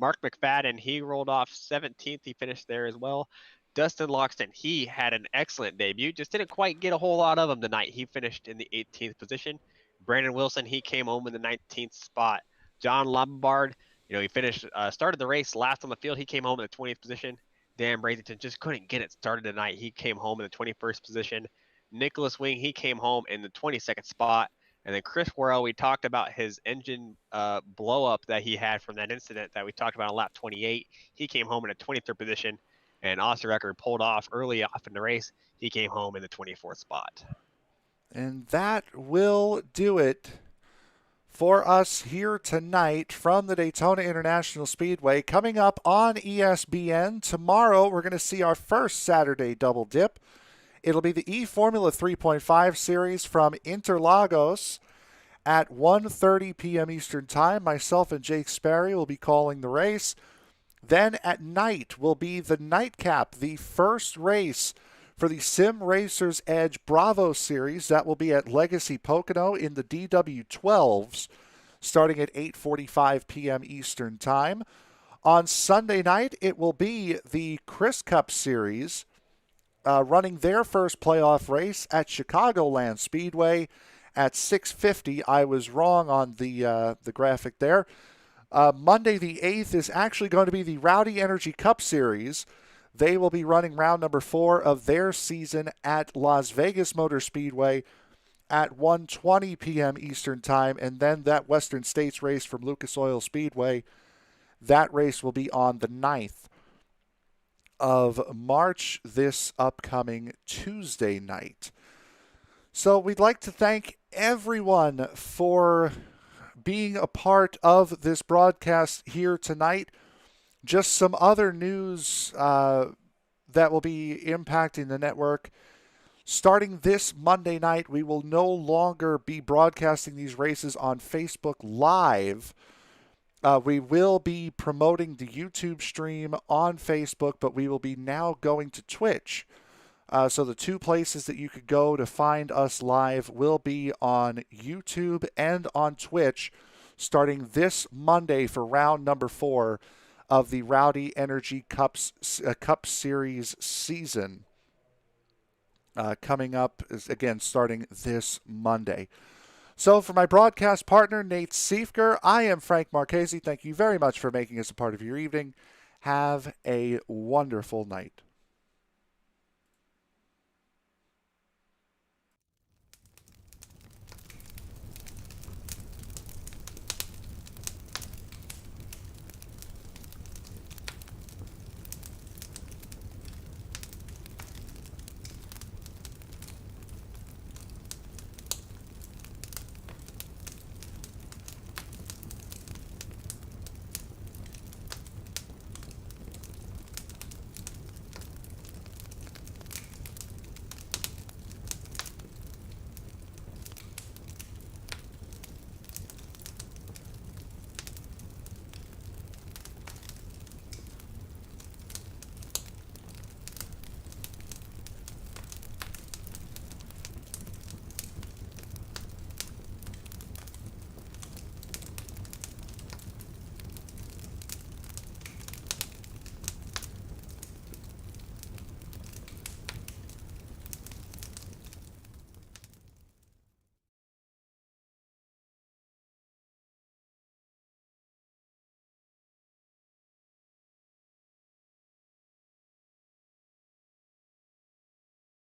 Mark McFadden, he rolled off 17th. He finished there as well. Dustin Loxton, he had an excellent debut. Just didn't quite get a whole lot of him tonight. He finished in the 18th position. Brandon Wilson, he came home in the 19th spot. John Lombard, he finished, started the race last on the field. He came home in the 20th position. Dan Braithington just couldn't get it started tonight. He came home in the 21st position. Nicholas Wing, he came home in the 22nd spot. And then Chris Worrell, we talked about his engine blow up that he had from that incident that we talked about on lap 28. He came home in a 23rd position. And Austin Record pulled off early off in the race. He came home in the 24th spot. And that will do it for us here tonight from the Daytona International Speedway. Coming up on ESPN tomorrow, we're going to see our first Saturday double dip. It'll be the eFormula 3.5 series from Interlagos at 1:30 p.m. Eastern Time. Myself and Jake Sperry will be calling the race. Then at night will be the nightcap, the first race for the Sim Racers Edge Bravo Series. That will be at Legacy Pocono in the DW12s, starting at 8:45 p.m. Eastern Time. On Sunday night, it will be the Chris Cup Series, running their first playoff race at Chicagoland Speedway at 6:50. I was wrong on the graphic there. Monday the 8th is actually going to be the Rowdy Energy Cup Series. They will be running round number 4 of their season at Las Vegas Motor Speedway at 1:20 p.m. Eastern Time. And then that Western States race from Lucas Oil Speedway, that race will be on the 9th of March, this upcoming Tuesday night. So we'd like to thank everyone for being a part of this broadcast here tonight. Just some other news that will be impacting the network. Starting this Monday night, we will no longer be broadcasting these races on Facebook Live. We will be promoting the YouTube stream on Facebook, but we will be now going to Twitch. So the two places that you could go to find us live will be on YouTube and on Twitch starting this Monday for round number 4 of the Rowdy Energy Cup Series season. Coming up, is again starting this Monday. So for my broadcast partner, Nate Siefker, I am Frank Marchese. Thank you very much for making us a part of your evening. Have a wonderful night.